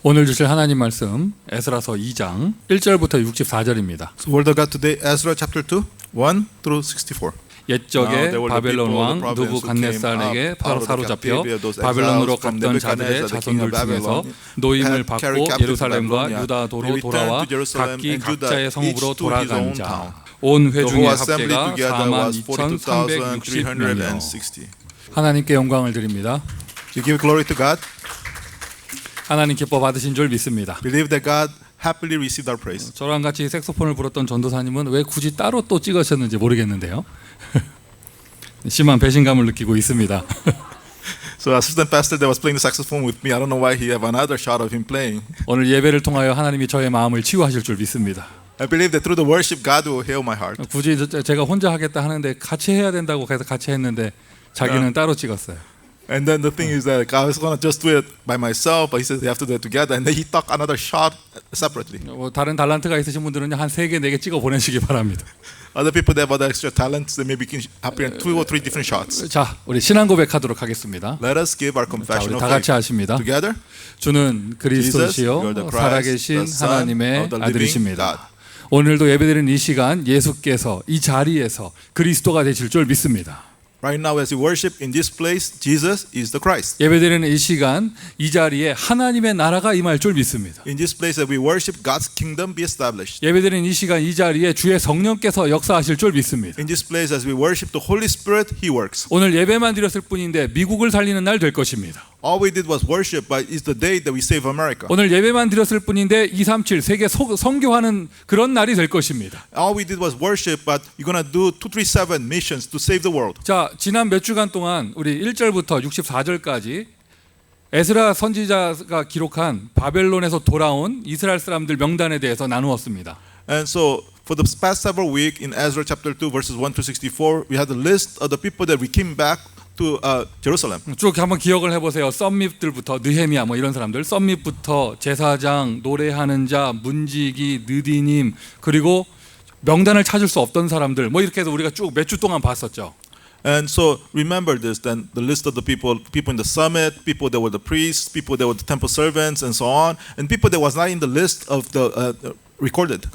오늘 주실 하나님 말씀 에스라서 2장 1절부터 64절입니다. So word of God today, Ezra chapter 2, 1 through 64. 옛적에 바벨론 왕 느부갓네살에게 사로잡혀 바벨론으로 갔던 자들의 자손들 중에서 노임을 받고 예루살렘과 유다 도로 돌아와 각기 각자의 성읍으로 돌아간 자 온 회중의 합계가 42,360명이요. 하나님께 영광을 드립니다. You give glory to God. 하나님 기뻐 받으신 줄 믿습니다. Believe that God happily received our praise. 저랑 같이 색소폰을 불었던 전도사님은 왜 굳이 따로 또 찍으셨는지 모르겠는데요. 심한 배신감을 느끼고 있습니다. So assistant pastor that was playing the saxophone with me, I don't know why he have another shot of him playing. 오늘 예배를 통하여 하나님이 저의 마음을 치유하실 줄 믿습니다. I believe that through the worship, God will heal my heart. 굳이 제가 혼자 하겠다 하는데 같이 해야 된다고 해서 같이 했는데 자기는 따로 찍었어요. And then the thing is that I was gonna just do it by myself, but he said they have to do it together. And then he took another shot separately. 다른 달란트가 있으신 분들은 한 3개, 4개 찍어 보내시기 바랍니다. Other people that have other extra talents, they maybe can appear in 2 or 3 different shots. 자, 우리 신앙 고백하도록 하겠습니다. Let us give our 자, confession 우리 of 다 같이 faith 하십니다. together. 주는 그리스도시요 살아계신 하나님의 아들이십니다. 오늘도 예배드리는 이 시간 예수께서 이 자리에서 그리스도가 되실 줄 믿습니다. Right now, as we worship in this place, Jesus is the Christ. 예배드리는 이 시간 이 자리에 하나님의 나라가 임할 줄 믿습니다. In this place that we worship, God's kingdom be established. 예배드리는 이 시간 이 자리에 주의 성령께서 역사하실 줄 믿습니다. In this place, as we worship the Holy Spirit, He works. 오늘 예배만 드렸을 뿐인데 미국을 살리는 날 될 것입니다. All we did was worship, but it's the day that we save America. 오늘 예배만 드렸을 뿐인데 237 세계 선교하는 그런 날이 될 것입니다. All we did was worship, but you're gonna do 237 missions to save the world. 자, 지난 몇 주간 동안 우리 1절부터 64절까지 에스라 선지자가 기록한 바벨론에서 돌아온 이스라엘 사람들 명단에 대해서 나누었습니다. And so, for the past several weeks in Ezra chapter 2, verses 1 through 64, we had a list of the people that we came back to Jerusalem. 쭉 한번 기억을 해보세요. 썸밋들부터 느헤미야 뭐 이런 사람들, 썸밋부터 제사장, 노래하는 자, 문지기, 느디님, 그리고 명단을 찾을 수 없던 사람들, 뭐 이렇게 해서 우리가 쭉 몇 주 동안 봤었죠. And so remember this, then the list of the people in the summit, people that were the priests, people that were the temple servants, and so on, and people that was not in the list of the recorded.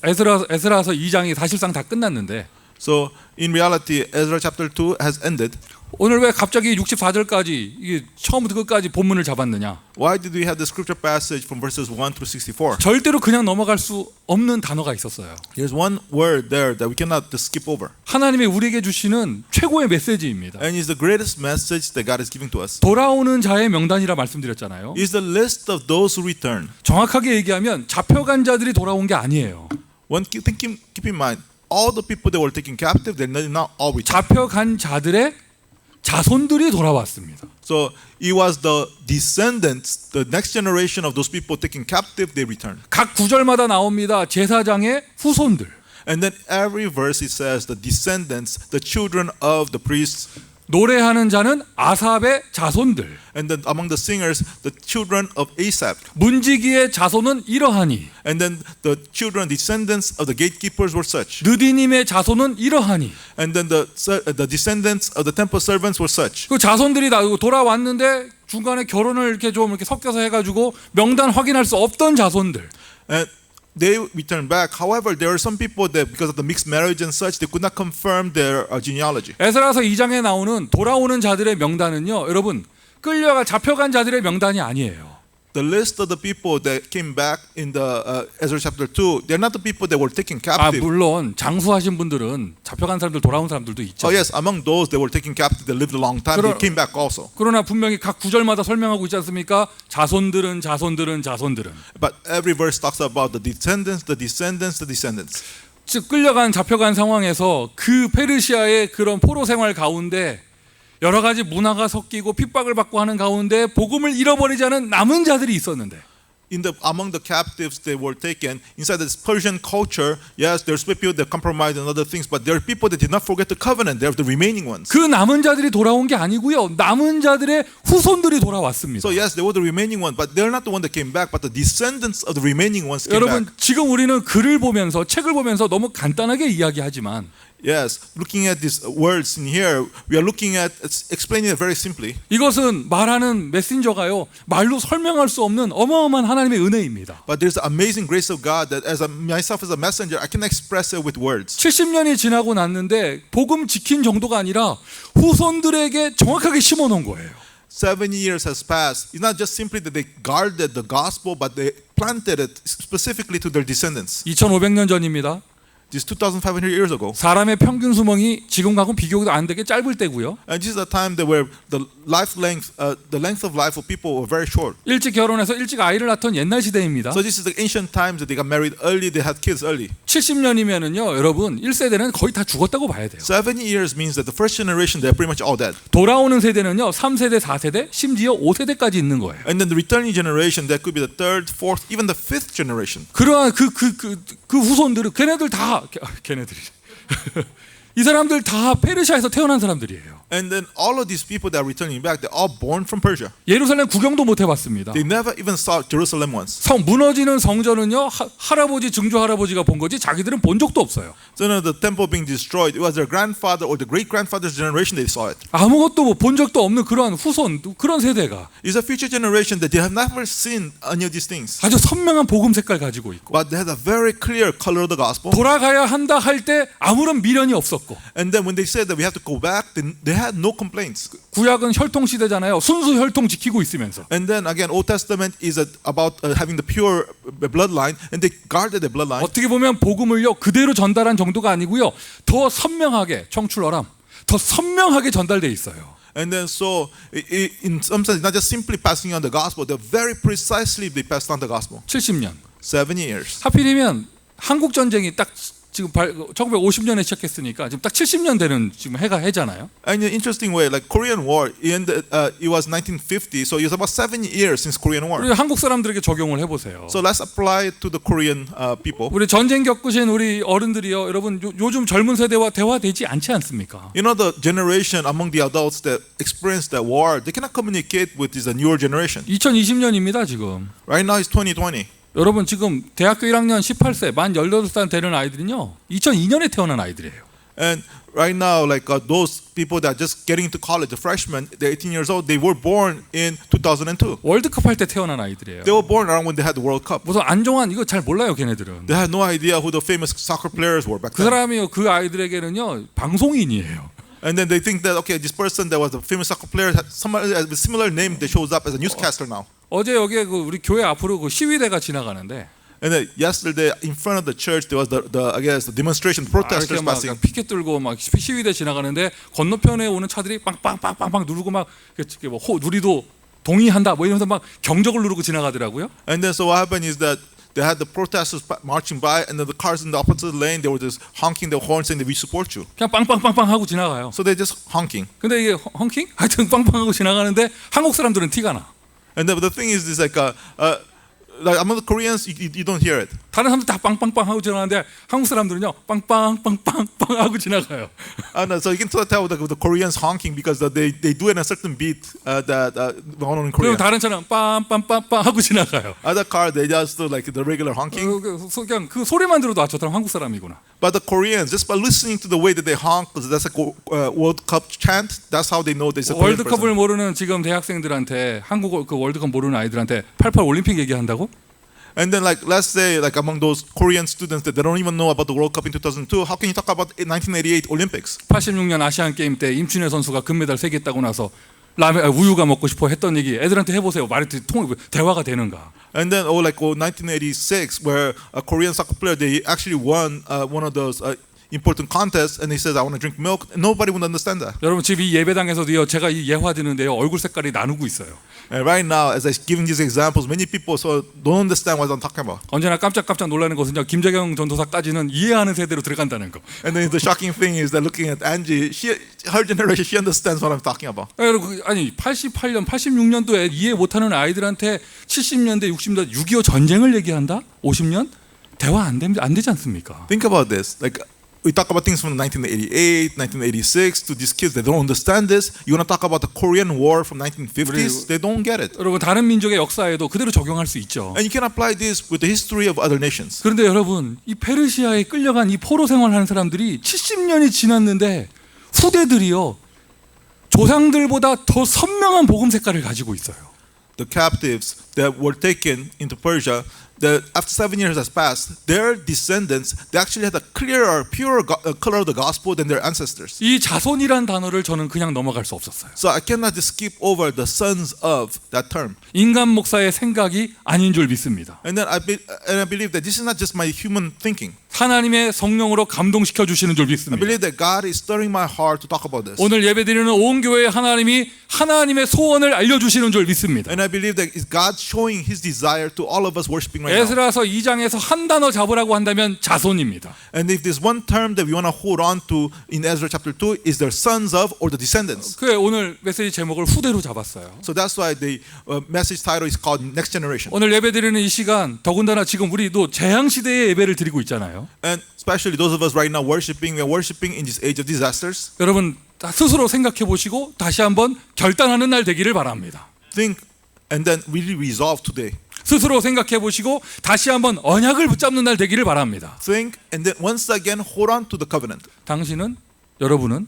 에스라서 2장이 사실상 다 끝났는데. So in reality, Ezra chapter 2 has ended. 오늘 왜 갑자기 64절까지 이게 처음부터 끝까지 본문을 잡았느냐? Why did we have the scripture passage from verses 1 through 64? 절대로 그냥 넘어갈 수 없는 단어가 있었어요. There's one word there that we cannot just skip over. 하나님이 우리에게 주시는 최고의 메시지입니다. And it's the greatest message that God is giving to us. 돌아오는 자의 명단이라 말씀드렸잖아요. It's the list of those who return. 정확하게 얘기하면 잡혀간 자들이 돌아온 게 아니에요. One keep in mind, all the people that were taken captive, they're not all returned. 잡혀간 자들의 자손들이 돌아왔습니다. So it was the descendants, the next generation of those people taken captive, they returned. 각 구절마다 나옵니다. 제사장의 후손들. And then every verse it says the descendants, the children of the priests. 노래하는 자는 아삽의 자손들. And then among the singers, the children of Asaph. 문지기의 자손은 이러하니. And then the children, descendants of the gatekeepers were such. 느디님의 자손은 이러하니. And then the descendants of the temple servants were such. 그 자손들이 다 돌아왔는데 중간에 결혼을 이렇게 좀 이렇게 섞여서 해가지고 명단 확인할 수 없던 자손들. And they returned back. However, there are some people that because of the mixed marriage and such, they could not confirm their genealogy. 에스라서 2장에 나오는 돌아오는 자들의 명단은요, 여러분 끌려가 잡혀간 자들의 명단이 아니에요. The list of the people that came back in the Ezra chapter 2, they're not the people that were taken captive. 물론 장수하신 분들은 잡혀간 사람들 돌아온 사람들도 있죠. Oh yes, among those that were taken captive, that lived a long time, they came back also. 그러나 분명히 각 구절마다 설명하고 있지 않습니까? 자손들은. But every verse talks about the descendants, the descendants, the descendants. 즉 끌려간 잡혀간 상황에서 그 페르시아의 그런 포로 생활 가운데 여러 가지 문화가 섞이고 핍박을 받고 하는 가운데 복음을 잃어버리지 않은 남은 자들이 있었는데 among the captives that were taken inside this Persian culture, yes, there's people that compromise and other things, but there are people that did not forget the covenant. They're the remaining ones. 그 남은 자들이 돌아온 게 아니고요. 남은 자들의 후손들이 돌아왔습니다. So yes, they were the remaining one, but they're not the one that came back, but the descendants of the remaining ones came 여러분, back. 지금 우리는 글을 보면서 책을 보면서 너무 간단하게 이야기하지만 Yes, looking at these words in here, we are looking at explaining it very simply. 이것은 말하는 메신저가요, 말로 설명할 수 없는 어마어마한 하나님의 은혜입니다. But there's the amazing grace of God that myself as a messenger, I can express it with words. 70년이 지나고 났는데 복음 지킨 정도가 아니라 후손들에게 정확하게 심어놓은 거예요. 70 years has passed. It's not just simply that they guarded the gospel, but they planted it specifically to their descendants. 2500년 전입니다. This is 2,500 years ago. 사람의 평균 수명이 지금하고 비교도 안 되게 짧을 때고요. And this is a time that where the length of life of people were very short. 일찍 결혼해서 일찍 아이를 낳던 옛날 시대입니다. So this is the ancient times that they got married early, they had kids early. 70년이면은요, 여러분 1세대는 거의 다 죽었다고 봐야 돼요. 70 years means that the first generation they're pretty much all dead. 돌아오는 세대는요, 3세대, 4세대, 심지어 5세대까지 있는 거예요. And then the returning generation, that could be the third, fourth, even the fifth generation. 그러한 그 후손들은 걔네들이 이 사람들 다 페르시아에서 태어난 사람들이에요. And then all of these people that are returning back, they're all born from Persia. 예루살렘 구경도 못 해봤습니다. They never even saw Jerusalem once. 무너지는 성전은요, 할아버지 증조 할아버지가 본 거지 자기들은 본 적도 없어요. So the temple being destroyed, it was their grandfather or the great grandfather's generation they saw it. 아무것도 본 적도 없는 그러한 후손, 그런 세대가 It's a future generation that they have never seen any of these things. 아주 선명한 복음 색깔 가지고 있고, But they had a very clear color of the gospel. 돌아가야 한다 할 때 아무런 미련이 없었고, And then when they said that we have to go back, then they had no complaints. 구약은 혈통 시대잖아요. 순수 혈통 지키고 있으면서. And then again, Old Testament is about having the pure bloodline, and they guarded the bloodline. 어떻게 보면 복음을요 그대로 전달한 정도가 아니고요, 더 선명하게 청출어람, 더 선명하게 전달돼 있어요. And then so in some sense, not just simply passing on the gospel, they're very precisely they passed on the gospel. 70년. 70 years. 하필이면 한국 전쟁이 딱 지금 1950년에 시작했으니까 지금 딱 70년 되는 지금 해잖아요. And in an interesting way, like Korean War, it was 1950, so it's about 7 years since Korean War. 우리 한국 사람들에게 적용을 해보세요. So let's apply it to the Korean people. 우리 전쟁 겪으신 우리 어른들이요, 여러분 요즘 젊은 세대와 대화되지 않지 않습니까? You know, the generation among the adults that experienced that war, they cannot communicate with this newer generation. 2020년입니다 지금. Right now it's 2020. 여러분 지금 대학교 1학년 18세 만 18살 되는 아이들은요 2002년에 태어난 아이들이에요. And right now, like those people that are just getting into college, the freshmen, they're 18 years old, they were born in 2002. 월드컵 할 때 태어난 아이들이에요. They were born around when they had the World Cup. 무슨 안종환 이거 잘 몰라요 걔네들은. They had no idea who the famous soccer players were back 그 then. 사람이요 그 아이들에게는요 방송인이에요. And then they think that okay, this person that was a famous soccer player, somebody with a similar name, that shows up as a newscaster now. 어제 여기에 그 우리 교회 앞으로 그 시위대가 지나가는데. And then yesterday, in front of the church, there was I guess the demonstration, protesters passing. 피켓 들고 막 시위대 지나가는데 건너편에 오는 차들이 빵빵빵빵빵 누르고 막 뭐 누리도 동의한다 뭐 이러면서 막 경적을 누르고 지나가더라고요. And then so what happened is that they had the protesters marching by, and then the cars in the opposite lane, they were just honking their horns saying that we support you. 그냥 빵빵빵빵 하고 지나가요. So they just honking. 근데 이게 honking? 하여튼 빵빵하고 지나가는데 한국 사람들은 티가 나. And then, but the thing is, this like among the Koreans, you don't hear it. 다른 사람들 다 빵빵빵 하고 지나가는데 한국 사람들은요 빵빵빵빵빵 하고 지나가요. And so you can tell the Koreans honking because they do it in a certain beat that going on in Korea. 그리고 다른 차는 빵빵빵빵 하고 지나가요. Other car they just do like the regular honking. 그냥 그 소리만 들어도 저 사람 한국 사람이구나. But the Koreans, just by listening to the way that they honk, because that's a World Cup chant, that's how they know there's a Korean person. 월드컵을 모르는 지금 대학생들한테 한국 그 월드컵 모르는 아이들한테 88 올림픽 얘기한다고? And then like let's say like among those Korean students that they don't even know about the World Cup in 2002, how can you talk about 1988 Olympics? 86년 아시안 게임 때 임춘혜 선수가 금메달 3개 따고 나서 우유가 먹고 싶어 했던 얘기 애들한테 해보세요. 말이 대화가 되는가? And then 1986 where a Korean soccer player they actually won one of those important contests and he says I want to drink milk. Nobody would understand that. 여러분 지금 이 예배당에서도요 제가 이 예화 드는데요 얼굴 색깔이 나누고 있어요. And right now, as I'm giving these examples, many people don't understand what I'm talking about. 언제나 깜짝깜짝 놀라는 것은요 김재경 전도사까지는 이해하는 세대로 들어간다는 거. And then the shocking thing is that looking at Angie, her generation, she understands what I'm talking about. 여러분 아니 88년, 86년도에 이해 못하는 아이들한테 70년대, 60년대 6.25 전쟁을 얘기한다? 50년? 대화 안 되지 않습니까? Think about this. Like we talk about things from 1988, 1986 to these kids that don't understand this. You want to talk about the Korean War from 1950s? They don't get it. 여러분 다른 민족의 역사에도 그대로 적용할 수 있죠. And you can apply this with the history of other nations. 그런데 여러분 이 페르시아에 끌려간 이 포로 생활하는 사람들이 70년이 지났는데 후대들이요 조상들보다 더 선명한 복음 색깔을 가지고 있어요. The captives that were taken into Persia, that after 7 years has passed, their descendants they actually had a clearer, purer color of the gospel than their ancestors. 이 자손이란 단어를 저는 그냥 넘어갈 수 없었어요. So I cannot just skip over the sons of that term. 인간 목사의 생각이 아닌 줄 믿습니다. And then I believe that this is not just my human thinking. 하나님의 성령으로 감동시켜 주시는 줄 I 믿습니다. believe that God is stirring my heart to talk about this. 오늘 예배드리는 온 교회에 하나님이 하나님의 소원을 알려주시는 줄 믿습니다. And I believe that it's God showing His desire to all of us worshiping right now. 에스라서 2장에서 한 단어 잡으라고 한다면 자손입니다. And if there's one term that we want to hold on to in Ezra chapter 2 is their sons of or the descendants. 그래 오늘 메시지 제목을 후대로 잡았어요. So that's why the message title is called Next Generation. 오늘 예배드리는 이 시간 더군다나 지금 우리도 재앙 시대의 예배를 드리고 있잖아요. And especially those of us right now worshiping, we are worshiping in this age of disasters. 여러분 다 스스로 생각해 보시고 다시 한번 결단하는 날 되기를 바랍니다. Think and then really resolve today. 스스로 생각해 보시고 다시 한번 언약을 붙잡는 날 되기를 바랍니다. Think and then once again hold on to the covenant. 당신은 여러분은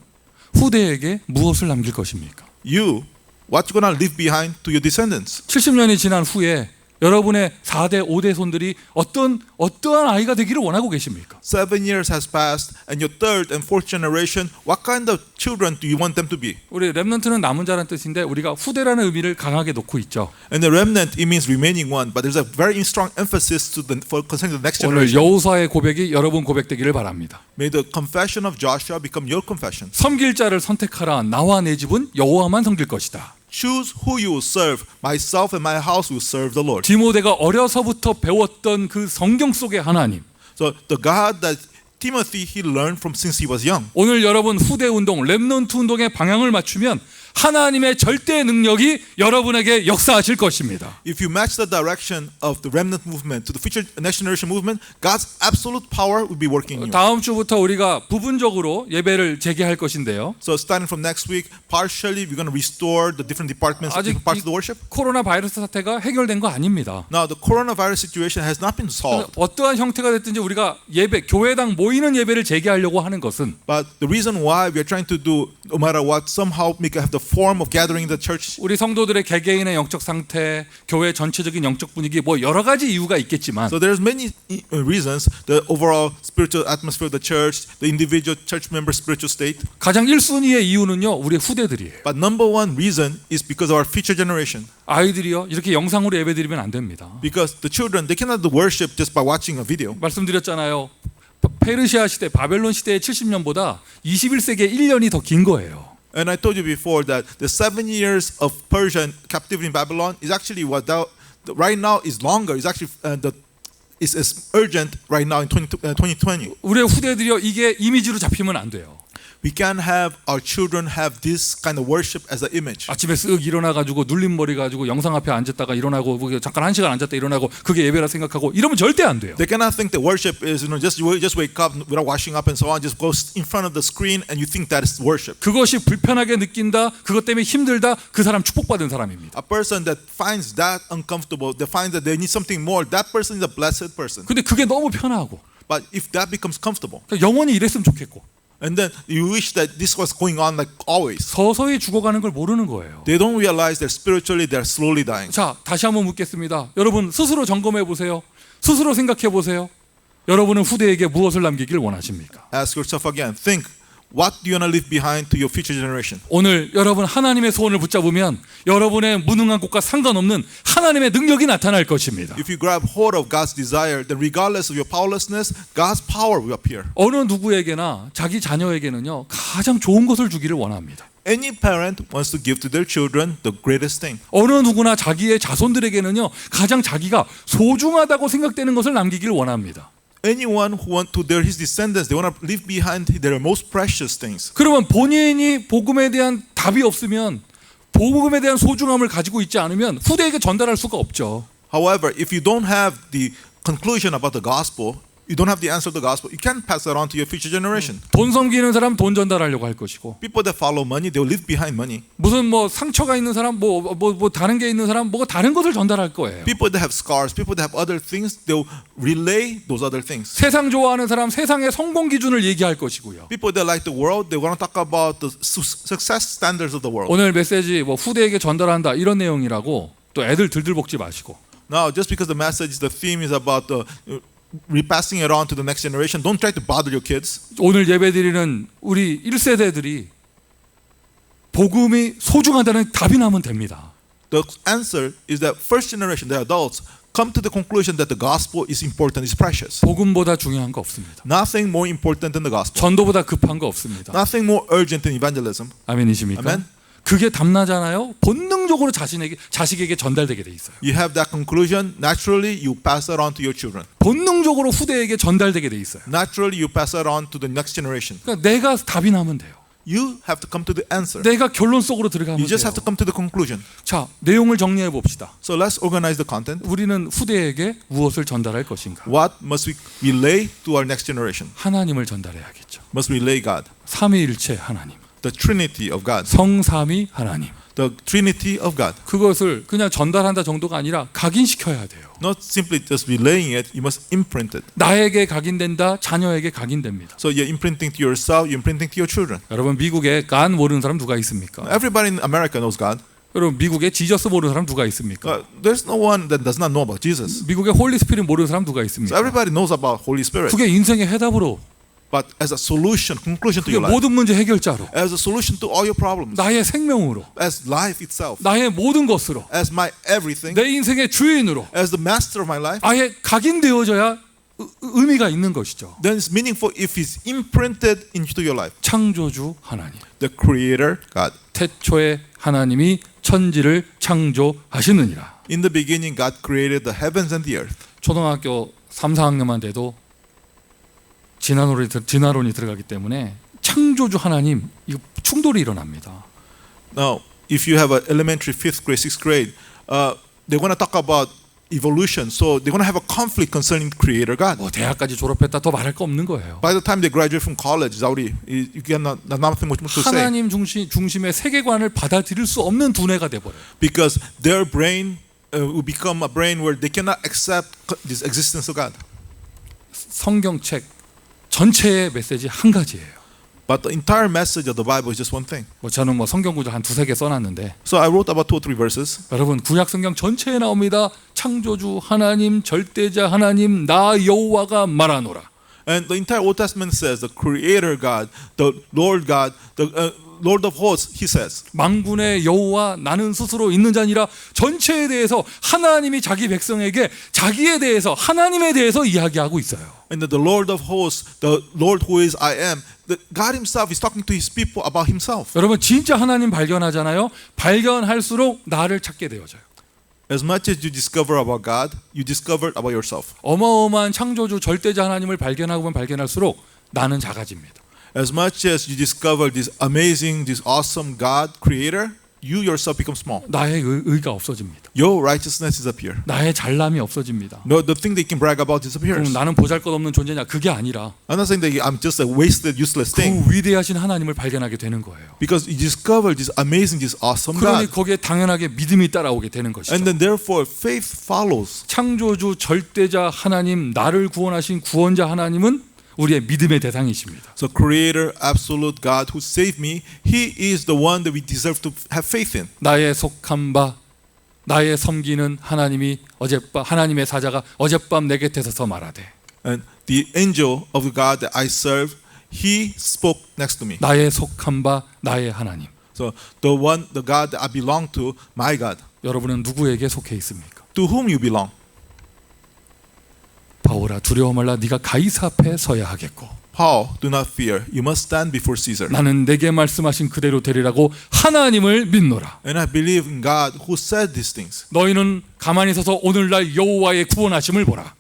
후대에게 무엇을 남길 것입니까? You, what you gonna leave behind to your descendants? 70년이 지난 후에 여러분의 4대, 5대 손들이 어떠한 아이가 되기를 원하고 계십니까? 7 years has passed, and your third and fourth generation, what kind of children do you want them to be? 우리 렘넌트는 남은 자라는 뜻인데 우리가 후대라는 의미를 강하게 놓고 있죠. And the remnant, it means remaining one, but there's a very strong emphasis to concerning the next 오늘 generation. 여호수아의 고백이 여러분 고백되기를 바랍니다. May the confession of Joshua become your confession. 섬길 자를 선택하라. 나와 내 집은 여호와만 섬길 것이다. Choose who you will serve. Myself and my house will serve the Lord. 디모데가 어려서부터 배웠던 그 성경 속의 하나님. So the God that Timothy he learned from since he was young. 오늘 여러분 후대 운동, 렘넌트 운동의 방향을 맞추면 하나님의 절대 능력이 여러분에게 역사하실 것입니다. If you match the direction of the remnant movement to the future next generation movement, God's absolute power will be working in you. 다음 주부터 우리가 부분적으로 예배를 재개할 것인데요. So starting from next week, partially we're going to restore the different departments, 아직 different parts of the worship. 코로나 바이러스 사태가 해결된 거 아닙니다. Now the coronavirus situation has not been solved. 어떠한 형태가 됐든지 우리가 예배, 교회당 모이는 예배를 재개하려고 하는 것은 But the reason why we are trying to do, no matter what, somehow make have the form of gathering in the church. 우리 성도들의 개개인의 영적 상태, 교회 전체적인 영적 분위기 뭐 여러 가지 이유가 있겠지만 So there's many reasons: the overall spiritual atmosphere of the church, the individual church member spiritual state. 가장 1순위의 이유는요 우리 후대들이에요. But number one reason is because of our future generation. 아이들이요 이렇게 영상으로 예배드리면 안 됩니다. Because the children, they cannot do worship just by watching a video. 말씀드렸잖아요. 페르시아 시대, 바벨론 시대의 70년보다 21세기의 1년이 더 긴 거예요. And I told you before that the 7 years of Persian captivity in Babylon is actually right now is longer. It's actually is urgent right now in 2020. 우리의 후대들이요 이게 이미지로 잡히면 안 돼요. We can have our children have this kind of worship as an image. 아침에 쓱 일어나가지고 눌림머리 가지고 영상 앞에 앉았다가 일어나고 잠깐 1시간 앉았다 일어나고 그게 예배라 생각하고 이러면 절대 안 돼요. They cannot think that worship is just wake up without washing up and so on, just go in front of the screen and you think that is worship. 그것이 불편하게 느낀다, 그것 때문에 힘들다, 그 사람 축복받은 사람입니다. A person that finds that uncomfortable, that finds that they need something more, that person is a blessed person. 근데 그게 너무 편하고 But if that becomes comfortable, 영원히 이랬으면 좋겠고 and then you wish that this was going on like always. 서서히 죽어가는 걸 모르는 거예요. They don't realize that spiritually they're slowly dying. 자, 다시 한번 묻겠습니다. 여러분 스스로 점검해 보세요. 스스로 생각해 보세요. 여러분은 후대에게 무엇을 남기길 원하십니까? Ask yourself again. Think. What do you want to leave behind to your future generation? 오늘 여러분 하나님의 소원을 붙잡으면 여러분의 무능한 것과 상관없는 하나님의 능력이 나타날 것입니다. If you grab hold of God's desire, then regardless of your powerlessness, God's power will appear. 어느 누구에게나 자기 자녀에게는요 가장 좋은 것을 주기를 원합니다. Any parent wants to give to their children the greatest thing. 어느 누구나 자기의 자손들에게는요 가장 자기가 소중하다고 생각되는 것을 남기길 원합니다. Anyone who want to his descendants, they want to leave behind their most precious things. 그러면 본인이 복음에 대한 답이 없으면 복음에 대한 소중함을 가지고 있지 않으면 후대에게 전달할 수가 없죠. However, if you don't have the conclusion about the gospel, you don't have the answer to the gospel, you can't pass that on to your future generation. 돈 섬기는 사람 돈 전달하려고 할 것이고, People that follow money, they will live behind money. 무슨 뭐 상처가 있는 사람, 뭐 다른 게 있는 사람, 뭐가 다른 것을 전달할 거예요. People that have scars, people that have other things, they'll relay those other things. 세상 좋아하는 사람 세상의 성공 기준을 얘기할 것이고요. People that like the world, they want to talk about the success standards of the world. 오늘 메시지 뭐 후대에게 전달한다 이런 내용이라고 또 애들 들들 볶지 마시고. Now, just because the message, the theme is about the repassing it on to the next generation, don't try to bother your kids. 오늘 예배드리는 우리 1세대들이 복음이 소중하다는 답이 나면 됩니다. The answer is that first generation, the adults, come to the conclusion that the gospel is important, is precious. 복음보다 중요한 거 없습니다. Nothing more important than the gospel. 전도보다 급한 거 없습니다. Nothing more urgent than evangelism. 아멘이십니까? 아멘. 그게 답나잖아요. 본능적으로 자식에게 전달되게 돼 있어요. You have that conclusion, naturally you pass that on to your children. 본능적으로 후대에게 전달되게 돼 있어요. Naturally you pass that on to the next generation. 그러니까 내가 답이 나면 돼요. You have to come to the answer. 내가 결론 속으로 들어가면 You just 돼요. have to come to the conclusion. 자, 내용을 정리해 봅시다. So let's organize the content. 우리는 후대에게 무엇을 전달할 것인가? What must we relay to our next generation? 하나님을 전달해야겠죠. Must relay God. 삼위일체 하나님, The Trinity of God. 성삼위 하나님. The Trinity of God. 그것을 그냥 전달한다 정도가 아니라 각인시켜야 돼요. Not simply just relaying it, you must imprint it. 나에게 각인된다, 자녀에게 각인됩니다. So you're imprinting to yourself, you're imprinting to your children. 여러분 미국에 간 모르는 사람 누가 있습니까? Everybody in America knows God. 여러분 미국에 지저스 모르는 사람 누가 있습니까? There's no one that does not know about Jesus. 미국에 홀리 스피릿 모르는 사람 누가 So 있습니까? everybody knows about Holy Spirit. 그게 인생의 해답으로, But as a solution, conclusion to 그게 your life, 모든 문제 해결자로, as a solution to all your problems, 나의 생명으로, as life itself, 나의 모든 것으로, as my everything, 내 인생의 주인으로 as the master of my life, 아예 각인되어져야 의미가 있는 것이죠. then it's meaningful if it's imprinted into your life. 창조주 하나님, The Creator God. 태초에 하나님이 천지를 창조하시느니라. In the beginning, God created the heavens and the earth. 초등학교 3, 4학년만 돼도 진화론이 들어가기 때문에 창조주 하나님 이거 충돌이 일어납니다. Now, if you have an elementary 5th grade, 6th grade, they're going to talk about evolution. So they're going to have a conflict concerning Creator God. 뭐 대학까지 졸업했다 더 말할 거 없는 거예요. By the time they graduate from college, you get nothing much more to say. 하나님 중심의 세계관을 받아들일 수 없는 두뇌가 돼버려요. Because their brain will become a brain where they cannot accept this existence of God. 성경책 전체의 메시지 한 가지예요. But the entire message of the Bible is just one thing. 뭐 저는 뭐 성경 구절 한 두세 개 써놨는데, So I wrote about 2 or 3 verses. 여러분 구약 성경 전체에 나옵니다. 창조주 하나님, 절대자 하나님, 나 여호와가 말하노라. And the entire Old Testament says the Creator God, the Lord God, the Lord of hosts, He says. 만군의 여호와 나는 스스로 있는 자니라. 전체에 대해서 하나님이 자기 백성에게 자기에 대해서 하나님에 대해서 이야기하고 있어요. And the Lord of hosts, the Lord who is I am, God Himself is talking to His people about Himself. 여러분 진짜 하나님 발견하잖아요. 발견할수록 나를 찾게 되어져요. As much as you discover about God, you discover about yourself. 어마어마한 창조주 절대자 하나님을 발견하고 보면 발견할수록 나는 작아집니다. As much as you discover this amazing, this awesome God, Creator, you yourself become small. 나의 의가 없어집니다. Your righteousness disappear. 나의 잘남이 없어집니다. No, the thing that you can brag about disappears. 그럼 나는 보잘것없는 존재냐? 그게 아니라 I'm not saying that I'm just a wasted, useless thing. 그 위대하신 하나님을 발견하게 되는 거예요. Because you discover this amazing, this awesome 그러니 God. 거기에 당연하게 믿음이 따라오게 되는 것이죠. And then therefore faith follows. 창조주 절대자 하나님, 나를 구원하신 구원자 하나님은 우리의 믿음의 대상이십니다. So Creator, absolute God who saved me, He is the one that we deserve to have faith in. 나의 속한 바, 나의 섬기는 하나님이 하나님의 사자가 어젯밤 내 곁에 서서 말하되. And the angel of the God that I serve, He spoke next to me. 나의 속한 바, 나의 하나님. So the God that I belong to, my God. 여러분은 누구에게 속해 있습니까? To whom you belong? 바울아 두려워 말라 네가 가이사 앞에 서야 하겠고. Paul, do not fear. You must stand before Caesar. 나는 내게 말씀하신 그대로 되리라고 하나님을 믿노라. And I believe in God who said these things. 너희는 가만히 서서 오늘날 여호와의 구원하심을 보라.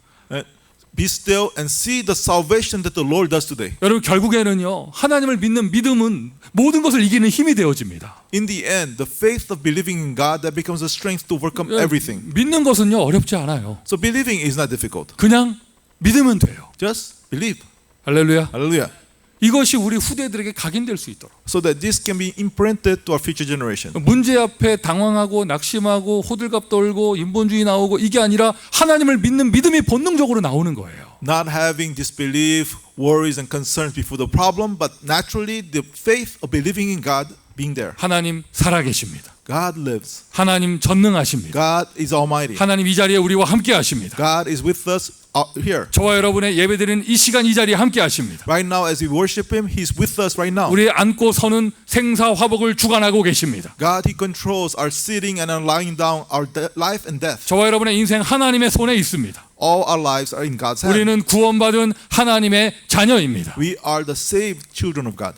Be still and see the salvation that the Lord does today. 여러분 결국에는요 하나님을 믿는 믿음은 모든 것을 이기는 힘이 되어집니다. In the end, the faith of believing in God that becomes a strength to overcome everything. 믿는 것은요 어렵지 않아요. So believing is not difficult. 그냥 믿으면 돼요. Just believe. 할렐루야. Hallelujah. 이것이 우리 후대들에게 각인될 수 있도록. So that this can be imprinted to our future generation. 문제 앞에 당황하고 낙심하고 호들갑 떨고 인본주의 나오고 이게 아니라 하나님을 믿는 믿음이 본능적으로 나오는 거예요. Not having disbelief, worries and concerns before the problem, but naturally the faith of believing in God being there. 하나님 살아계십니다. God lives. 하나님 전능하십니다. God is almighty. 하나님 이 자리에 우리와 함께 하십니다. God is with us here. 저와 여러분의 예배드리는 이 시간 이 자리에 함께 하십니다. Right now as we worship him, he's with us right now. 우리의 앉고 서는 생사화복을 주관하고 계십니다. God, he controls our sitting and our lying down, our life and death. 저와 여러분의 인생 하나님의 손에 있습니다. All our lives are in God's hand. 우리는 구원받은 하나님의 자녀입니다. We are the saved children of God.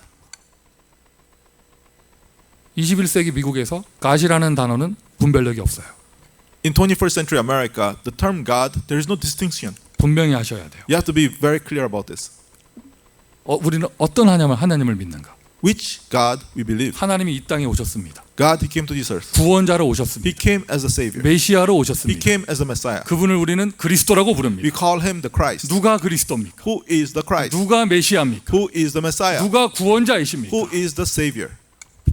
21세기 미국에서 God이라는 단어는 분별력이 없어요. In 21st century America, the term God, there is no distinction. 분명히 하셔야 돼요. You have to be very clear about this. 우리는 어떤 하나님을 믿는가? Which God we believe? 하나님이 이 땅에 오셨습니다. God, he came to this earth. 구원자로 He 오셨습니다. came as a savior. 메시아로 He 오셨습니다. came as a Messiah. 그분을 우리는 그리스도라고 부릅니다. We call him the Christ. 누가 그리스도입니까? Who is the Christ? 누가 메시아입니까? Who is the Messiah? 누가 구원자이십니까? Who is the savior?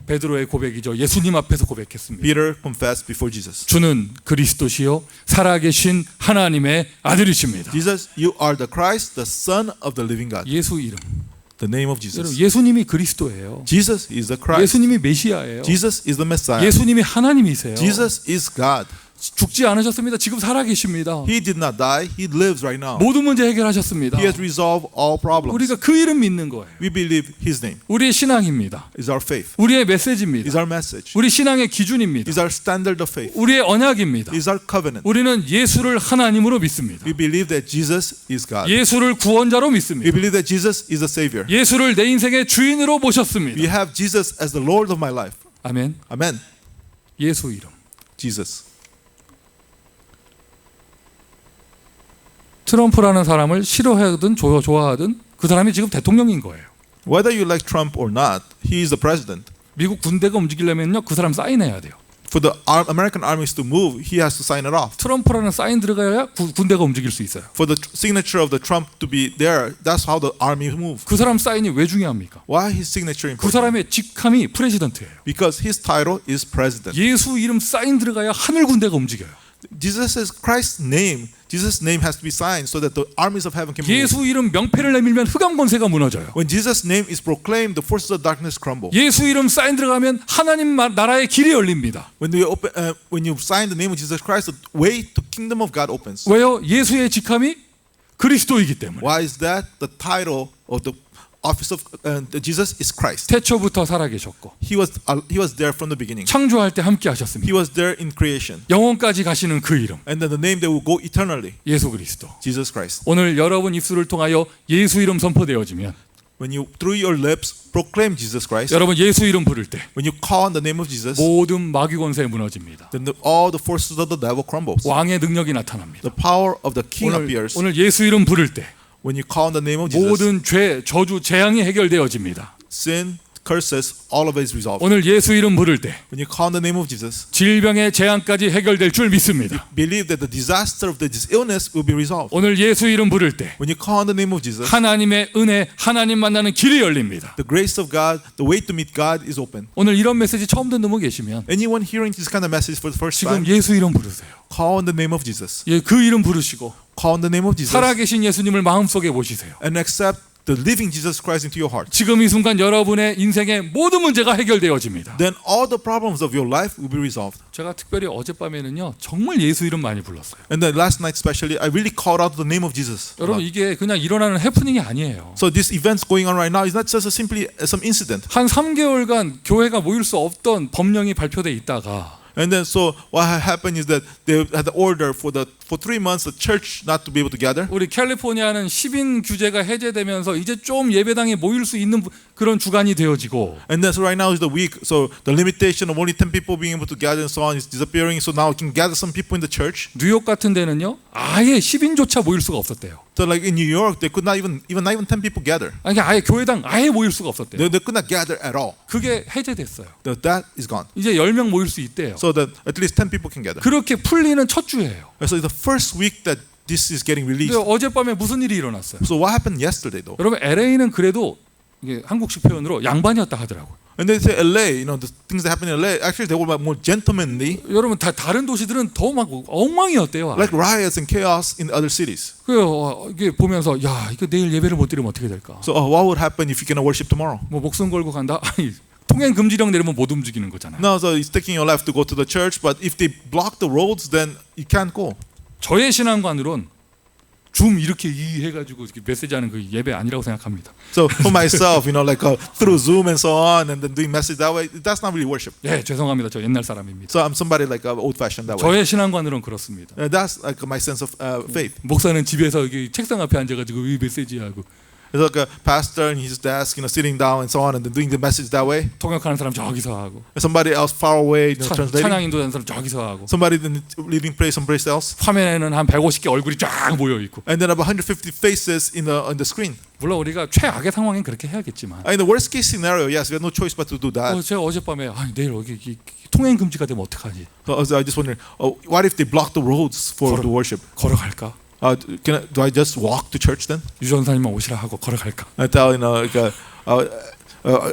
베드로의 고백이죠. 예수님 앞에서 고백했습니다. Peter confessed before Jesus. 주는 그리스도시요 살아계신 하나님의 아들이십니다. Jesus, you are the Christ, the Son of the living God. 예수 이름. The name of 여러분, Jesus. 예수님이 그리스도예요. Jesus is the Christ. 예수님이 메시아예요. Jesus is the Messiah. 예수님이 하나님이세요. Jesus is God. 죽지 않으셨습니다. 지금 살아계십니다. He did not die. He lives right now. 모든 문제 해결하셨습니다. He has resolved all problems. 우리가 그 이름 믿는 거예요. We believe His name 우리의 신앙입니다. is our faith, 우리의 메시지입니다. is our message, 우리 신앙의 기준입니다. is our standard of faith, 우리의 언약입니다. is our covenant. 우리는 예수를 하나님으로 믿습니다. We believe that Jesus is God. 예수를 구원자로 We 믿습니다. believe that Jesus is the Savior. 예수를 내 인생의 주인으로 모셨습니다. We have Jesus as the Lord of my life. 아멘. Amen. 예수 이름. Jesus. 트럼프라는 사람을 싫어하든 좋아하든 그 사람이 지금 대통령인 거예요. Whether you like Trump or not, he is the president. 미국 군대가 움직이려면요 그 사람 사인해야 돼요. For the American armies to move, he has to sign it off. 트럼프라는 사인 들어가야 군대가 움직일 수 있어요. For the signature of the Trump to be there, that's how the army move. 그 사람 사인이 왜 중요합니까? Why his signature 그 important? 사람의 직함이 프레지던트예요. Because his title is president. 예수 이름 사인 들어가야 하늘 군대가 움직여요. Jesus' Christ's name, Jesus' name has to be signed so that the armies of heaven can move. 예수 이름 명패를 내밀면 흑암 권세가 무너져요. When Jesus' name is proclaimed, the forces of darkness crumble. 예수 이름 사인 들어가면 하나님 나라의 길이 열립니다. When you sign the name of Jesus Christ, the way to kingdom of God opens. 왜요? 예수의 직함이 그리스도이기 때문에. Why is that? The title of the office of Jesus is Christ. 태초부터 살아계셨고 He was there from the beginning. 창조할 때 함께 하셨습니다. He was there in creation. 영원까지 가시는 그 이름 And then the name that will go eternally, 예수 그리스도. Jesus Christ. 오늘 여러분 입술을 통하여 예수 이름 선포되어지면 When you through your lips proclaim Jesus Christ, 여러분 예수 이름 부를 때 when you call on the name of Jesus, 모든 마귀 권세 무너집니다. then all the forces of the devil crumbles. 왕의 능력이 나타납니다. The power of the King appears. 오늘 예수 이름 부를 때 When you call on the name of Jesus, 모든 죄, 저주, 재앙이 해결되어집니다. sin, curses, all of it is resolved. 오늘 예수 이름 부를 때 When you call on the name of Jesus, 질병의 재앙까지 해결될 줄 믿습니다. believe that the disaster of this illness will be resolved. 오늘 예수 이름 부를 때 When you call on the name of Jesus, 하나님의 은혜, 하나님 만나는 길이 열립니다. the grace of God, the way to meet God is open. 오늘 이런 메시지 처음 듣는 분 계시면 Anyone hearing this kind of message for the first 지금 time, 예수 이름 부르세요. call on the name of Jesus. 예, 그 이름 부르시고 Call on the name of Jesus 살아계신 예수님을 마음속에 모시세요. and accept the living Jesus Christ into your heart. 지금 이 순간 여러분의 인생의 모든 문제가 해결되어집니다. Then all the problems of your life will be resolved. 제가 특별히 어젯밤에는요 정말 예수 이름 많이 불렀어요. And then last night especially, I really called out the name of Jesus. 여러분 이게 그냥 일어나는 해프닝이 아니에요. So this events going on right now is not just simply some incident. 한 3개월간 교회가 모일 수 없던 법령이 발표돼 있다가 And then so what happened is that they had the order for 3 months the church not to be able to gather. 우리 캘리포니아는 10인 규제가 해제되면서 이제 좀 예배당에 모일 수 있는 그런 주간이 되어지고 And then so right now is the week, so the limitation of only 10 people being able to gather and so on is disappearing. So now we can gather some people in the church. 뉴욕 같은 데는요 아예 10인조차 모일 수가 없었대요. So like in New York, they could not even 10 people gather. 아니 아예 교회당 아예 모일 수가 없었대요. They could not gather at all. 그게 해제됐어요. That is gone. 이제 10명 모일 수 있대요. So that at least 10 people can gather. 그렇게 풀리는 첫 주예요. So it's the first week that this is getting 근데 released. 어젯밤에 무슨 일이 일어났어요? So what happened yesterday though? 여러분 LA는 그래도 이게 한국식 표현으로 양반이었다 하더라고요. And they say LA, the things that happen in LA, actually they were more gentlemanly, 여러분 다른 도시들은 더 막 엉망이었대요. like riots and chaos in other cities. 이게 보면서 야 이거 내일 예배를 못 드리면 어떻게 될까? So what would happen if you cannot worship tomorrow? 뭐 목숨 걸고 간다? 아니 통행 금지령 내리면 못 움직이는 거잖아요. No, so it's taking your life to go to the church, but if they block the roads, then you can't go. 저의 신앙관으론 줌 이렇게 해가지고 메시지하는 그 예배 아니라고 생각합니다. So for myself, like through Zoom and so on, and then doing message that way, that's not really worship. 예, 죄송합니다. 저 옛날 사람입니다. So I'm somebody like old-fashioned that way. 저의 신앙관으론 그렇습니다. That's like my sense of faith. 목사는 집에서 여기 책상 앞에 앉아가지고 이 메시지하고 It's like a pastor in his desk, sitting down and so on, and then doing the message that way. 통역하는 사람 저기서 하고 And somebody else far away, translating. 찬양 인도하는 사람 저기서 하고 Somebody then leading praise someplace else. 화면에는 한 150개 얼굴이 쫙 모여 있고. And then about 150 faces on the screen. 물론 우리가 최악의 상황엔 그렇게 해야겠지만. In the worst case scenario, yes, we have no choice but to do that. 제가 어젯밤에 내일 여기 통행 금지가 되면 어떡하지? So I just wonder, what if they block the roads for the worship? 걸어갈까? Do I just walk to church then? 유전사님만 오시라 하고 걸어갈까? I tell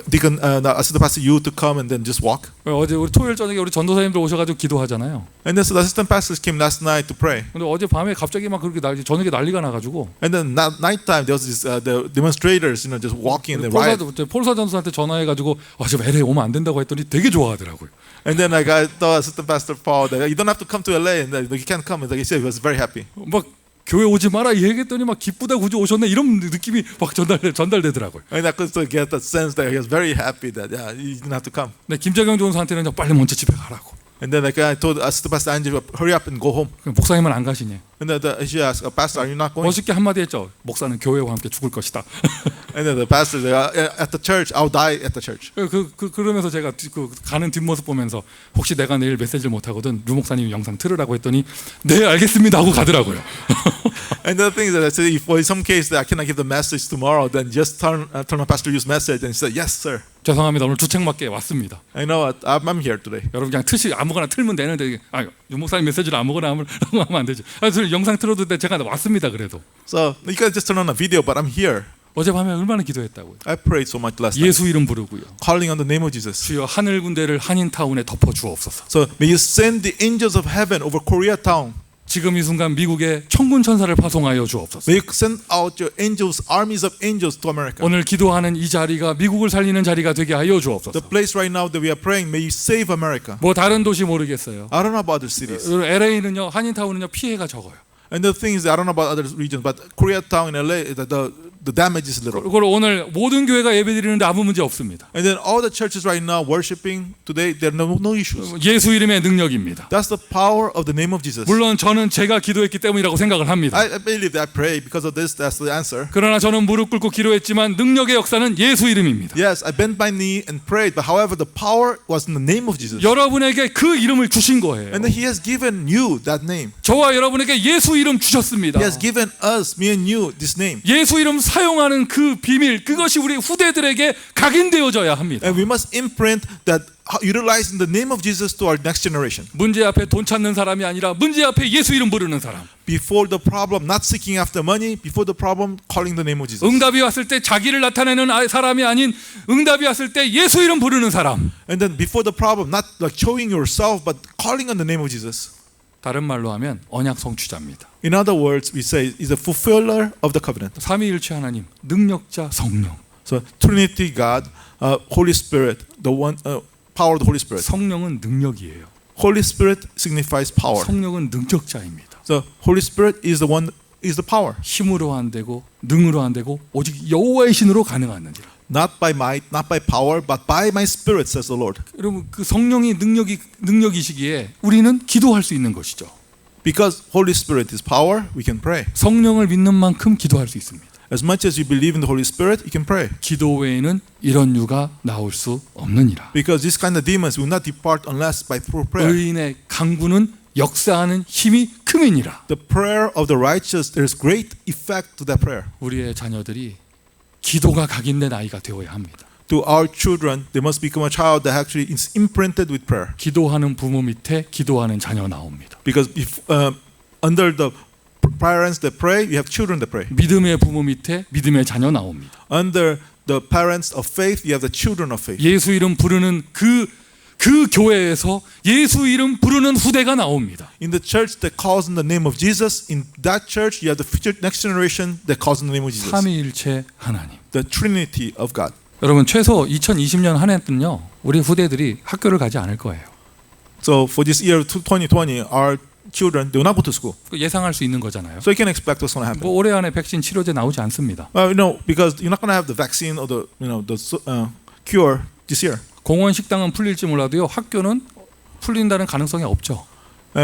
Deacon, assistant pastor, you to come and then just walk. 어제 우리 토요일 저녁에 우리 전도사님들 오셔가지고 기도하잖아요. And then so the assistant pastors came last night to pray. 근데 어제 밤에 갑자기 막 그렇게 저녁에 난리가 나가지고. And then nighttime there was this the demonstrators, just walking in the riot. 폴사 전도사한테 전화해가지고 지금 LA 오면 안 된다고 했더니 되게 좋아하더라고요. And then I told assistant pastor Paul that you don't have to come to LA, and he can't come. And he said he was very happy. 막 교회 오지 마라 이 얘기했더니 막 기쁘다 굳이 오셨네 이런 느낌이 막 전달되더라고요. And I could get that sense that he was very happy that you didn't have to come. 네, 김재경 전도사한테는 빨리 먼저 집에 가라고. And then I told assistant pastor Andrew, hurry up and go home. 목사님은 안 가시니? And then she asked, pastor, are you not going? 멋있게 한마디 했죠. 목사는 교회와 함께 죽을 것이다. And then the pastor said, at the church, I'll die at the church. 그러면서 제가 가는 뒷모습 보면서 혹시 내가 내일 메시지를 못 하거든 류 목사님 영상 틀으라고 했더니 네 알겠습니다 하고 가더라고요. And the thing is that I said, if for some case that I cannot give the message tomorrow, then just turn on pastor Yu's message and he said, yes, sir. 죄송합니다. 오늘 주책 맞게 왔습니다. I know what, I'm here today. 여러분 그냥 아무거나 틀면 되는데 유 목사님 메시지를 아무거나 하면 안 되죠. 영상 틀어도 돼. 제가 왔습니다. 그래도. So you can just turn on a video, but I'm here. 어젯밤에 얼마나 기도했다고요. I prayed so much last night. 예수 이름 부르고요. Calling on the name of Jesus. 주여 하늘 군대를 한인타운에 덮어 주옵소서. So may you send the angels of heaven over Koreatown. 지금 이 순간 미국에 천군 천사를 파송하여 주옵소서. May you send out your angels, armies of angels to America. 오늘 기도하는 이 자리가 미국을 살리는 자리가 되게 하여 주옵소서. The place right now that we are praying, may you save America. 뭐 다른 도시 모르겠어요. I don't know about other cities. LA는요, 한인타운은요 피해가 적어요. And the thing is, I don't know about other regions, but Koreatown and LA, the damage is little. 그걸 오늘 모든 교회가 예배드리는데 아무 문제 없습니다. And then all the churches right now worshiping today, there are no issues. 예수 이름의 능력입니다. That's the power of the name of Jesus. 물론 저는 제가 기도했기 때문이라고 생각을 합니다. I believe that I pray because of this. That's the answer. 그러나 저는 무릎 꿇고 기도했지만 능력의 역사는 예수 이름입니다. Yes, I bent my knee and prayed, but however, the power was in the name of Jesus. 여러분에게 그 이름을 주신 거예요. And then He has given you that name. 저와 여러분에게 예수 이름 주셨습니다. He has given us, me and you, this name. 예수 이름 사용하는 그 비밀, 그것이 우리 후대들에게 각인되어져야 합니다. And we must imprint that, utilizing the name of Jesus to our next generation. 문제 앞에 돈 찾는 사람이 아니라 문제 앞에 예수 이름 부르는 사람. Before the problem, not seeking after money. Before the problem, calling the name of Jesus. 응답이 왔을 때 자기를 나타내는 사람이 아닌 응답이 왔을 때 예수 이름 부르는 사람. And then before the problem, not like showing yourself, but calling on the name of Jesus. 다른 말로 하면 언약 성취자입니다. In other words, we say is a fulfiller of the covenant. 삼위일체 하나님, 능력자 성령. So Trinity God, Holy Spirit, the one power of the Holy Spirit. 성령은 능력이에요. Holy Spirit signifies power. 성령은 능력자입니다. So Holy Spirit is the one, is the power. 힘으로 안 되고 능으로 안 되고 오직 여호와의 신으로 가능하느니라. Not by might, not by power, but by my Spirit, says the Lord. 여러분 그 성령이 능력이시기에 우리는 기도할 수 있는 것이죠. Because Holy Spirit is power, we can pray. 성령을 믿는 만큼 기도할 수 있습니다. As much as you believe in the Holy Spirit, you can pray. 기도 외에는 이런 유가 나올 수 없느니라. Because this kind of demons will not depart unless by through prayer. 의인의 강구는 역사하는 힘이 크니라. The prayer of the righteous, there is great effect to that prayer. 우리의 자녀들이 기도가 각인된 아이가 되어야 합니다. To our children, they must become a child that actually is imprinted with prayer. 기도하는 부모 밑에 기도하는 자녀 나옵니다. Because if under the parents that pray, you have children that pray. 믿음의 부모 밑에 믿음의 자녀 나옵니다. Under the parents of faith, you have the children of faith. 예수 이름 부르는 그 교회에서 예수 이름 부르는 후대가 나옵니다. In the church that calls in the name of Jesus, in that church you have the future next generation that calls in the name of Jesus. 삼위일체 하나님. The Trinity of God. 여러분 최소 2020년 한 해는요 우리 후대들이 학교를 가지 않을 거예요. So for this year 2020, our children they will not go to school. 예상할 수 있는 거잖아요. So you can expect what's going to happen. 뭐 올해 안에 백신 치료제 나오지 않습니다. Because you're not going to have the vaccine or the cure this year. 공원 식당은 풀릴지 몰라도요 학교는 풀린다는 가능성이 없죠.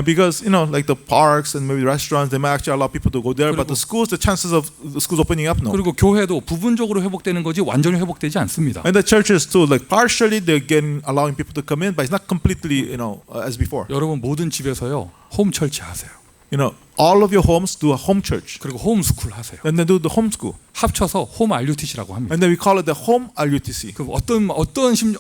Because like the parks and maybe restaurants, they might actually allow people to go there, but the schools, the chances of the schools opening up, no. 그리고 교회도 부분적으로 회복되는 거지 완전히 회복되지 않습니다. And the churches too, like partially they're allowing people to come in, but it's not completely, as before. 여러분 모든 집에서요 홈 철치 하세요. All of your homes do a home church. 그리고 홈스쿨 하세요. And then do the homeschool. 합쳐서 홈 RUTC라고 합니다. And then we call it the home RUTC. 그 어떤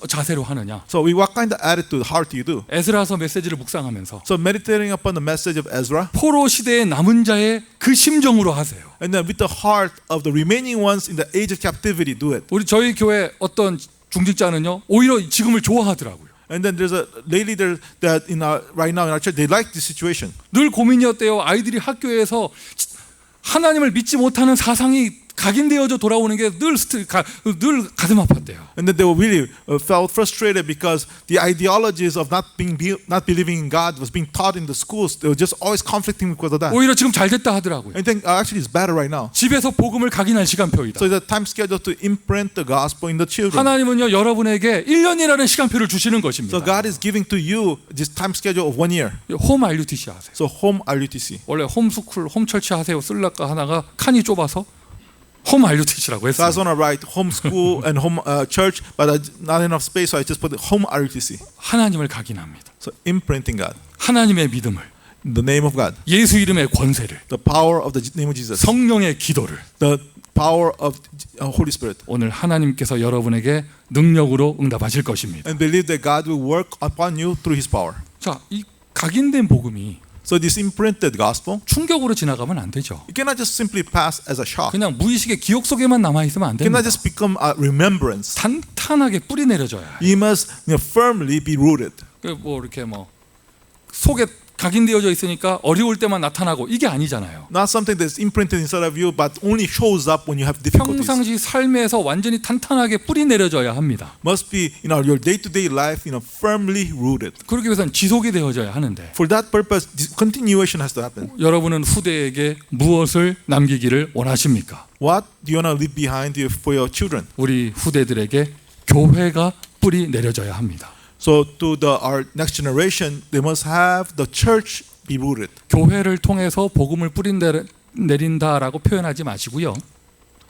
자세로 하느냐? So what kind of attitude, how do you do? 에스라서 메시지를 묵상하면서 So meditating upon the message of Ezra. 포로 시대의 남은 자의 그 심정으로 하세요. And then with the heart of the remaining ones in the age of captivity, do it. 저희 교회 어떤 중직자는요 오히려 지금을 좋아하더라고요. And then there's a lady there that right now in our church, they like this situation. 늘 고민이었대요. 아이들이 학교에서 하나님을 믿지 못하는 사상이 각인되어져 돌아오는 게 늘 가슴 아팠대요. And then they were really felt frustrated because the ideologies of not believing in God was being taught in the schools. They were just always conflicting because of that. 오히려 지금 잘 됐다 하더라고요. I think actually it's better right now. 집에서 복음을 각인할 시간표이다. So it's a time schedule to imprint the gospel in the children. 하나님은요 여러분에게 1년이라는 시간표를 주시는 것입니다. So God is giving to you this time schedule of 1 year. 홈 RUTC 하세요. So home RUTC. 원래 홈스쿨, 홈철치 하세요 쓸라까 하나가 칸이 좁아서 홈 RUTC라고 했어요. So I was gonna write homeschool and home church, but not enough space, so I just put home RUTC. 하나님을 각인합니다. So imprinting God. 하나님의 믿음을, the name of God. 예수 이름의 권세를, the power of the name of Jesus. 성령의 기도를, the power of Holy Spirit. 오늘 하나님께서 여러분에게 능력으로 응답하실 것입니다. And believe that God will work upon you through His power. 자, 이 각인된 복음이 So this imprinted gospel, 충격으로 지나가면 안 되죠. it cannot just simply pass as a shock. 그냥 무의식의 기억 속에만 남아 있으면 안 It cannot 됩니다. just become a remembrance. 탄탄하게 뿌리 내려져야 해요. You must firmly be rooted. 뭐 이렇게 뭐 속에 각인되어져 있으니까 어려울 때만 나타나고 이게 아니잖아요. Not something that's imprinted inside of you, but only shows up when you have difficulties. 평상시 삶에서 완전히 탄탄하게 뿌리 내려져야 합니다. Must be your day-to-day life, firmly rooted. 그러기 위해서는 지속이 되어져야 하는데. For that purpose, continuation has to happen. 여러분은 후대에게 무엇을 남기기를 원하십니까? What do you want to leave behind for your children? 우리 후대들에게 교회가 뿌리 내려져야 합니다. So to our next generation, they must have the church be rooted. 교회를 통해서 복음을 뿌리 내린다라고 표현하지 마시고요.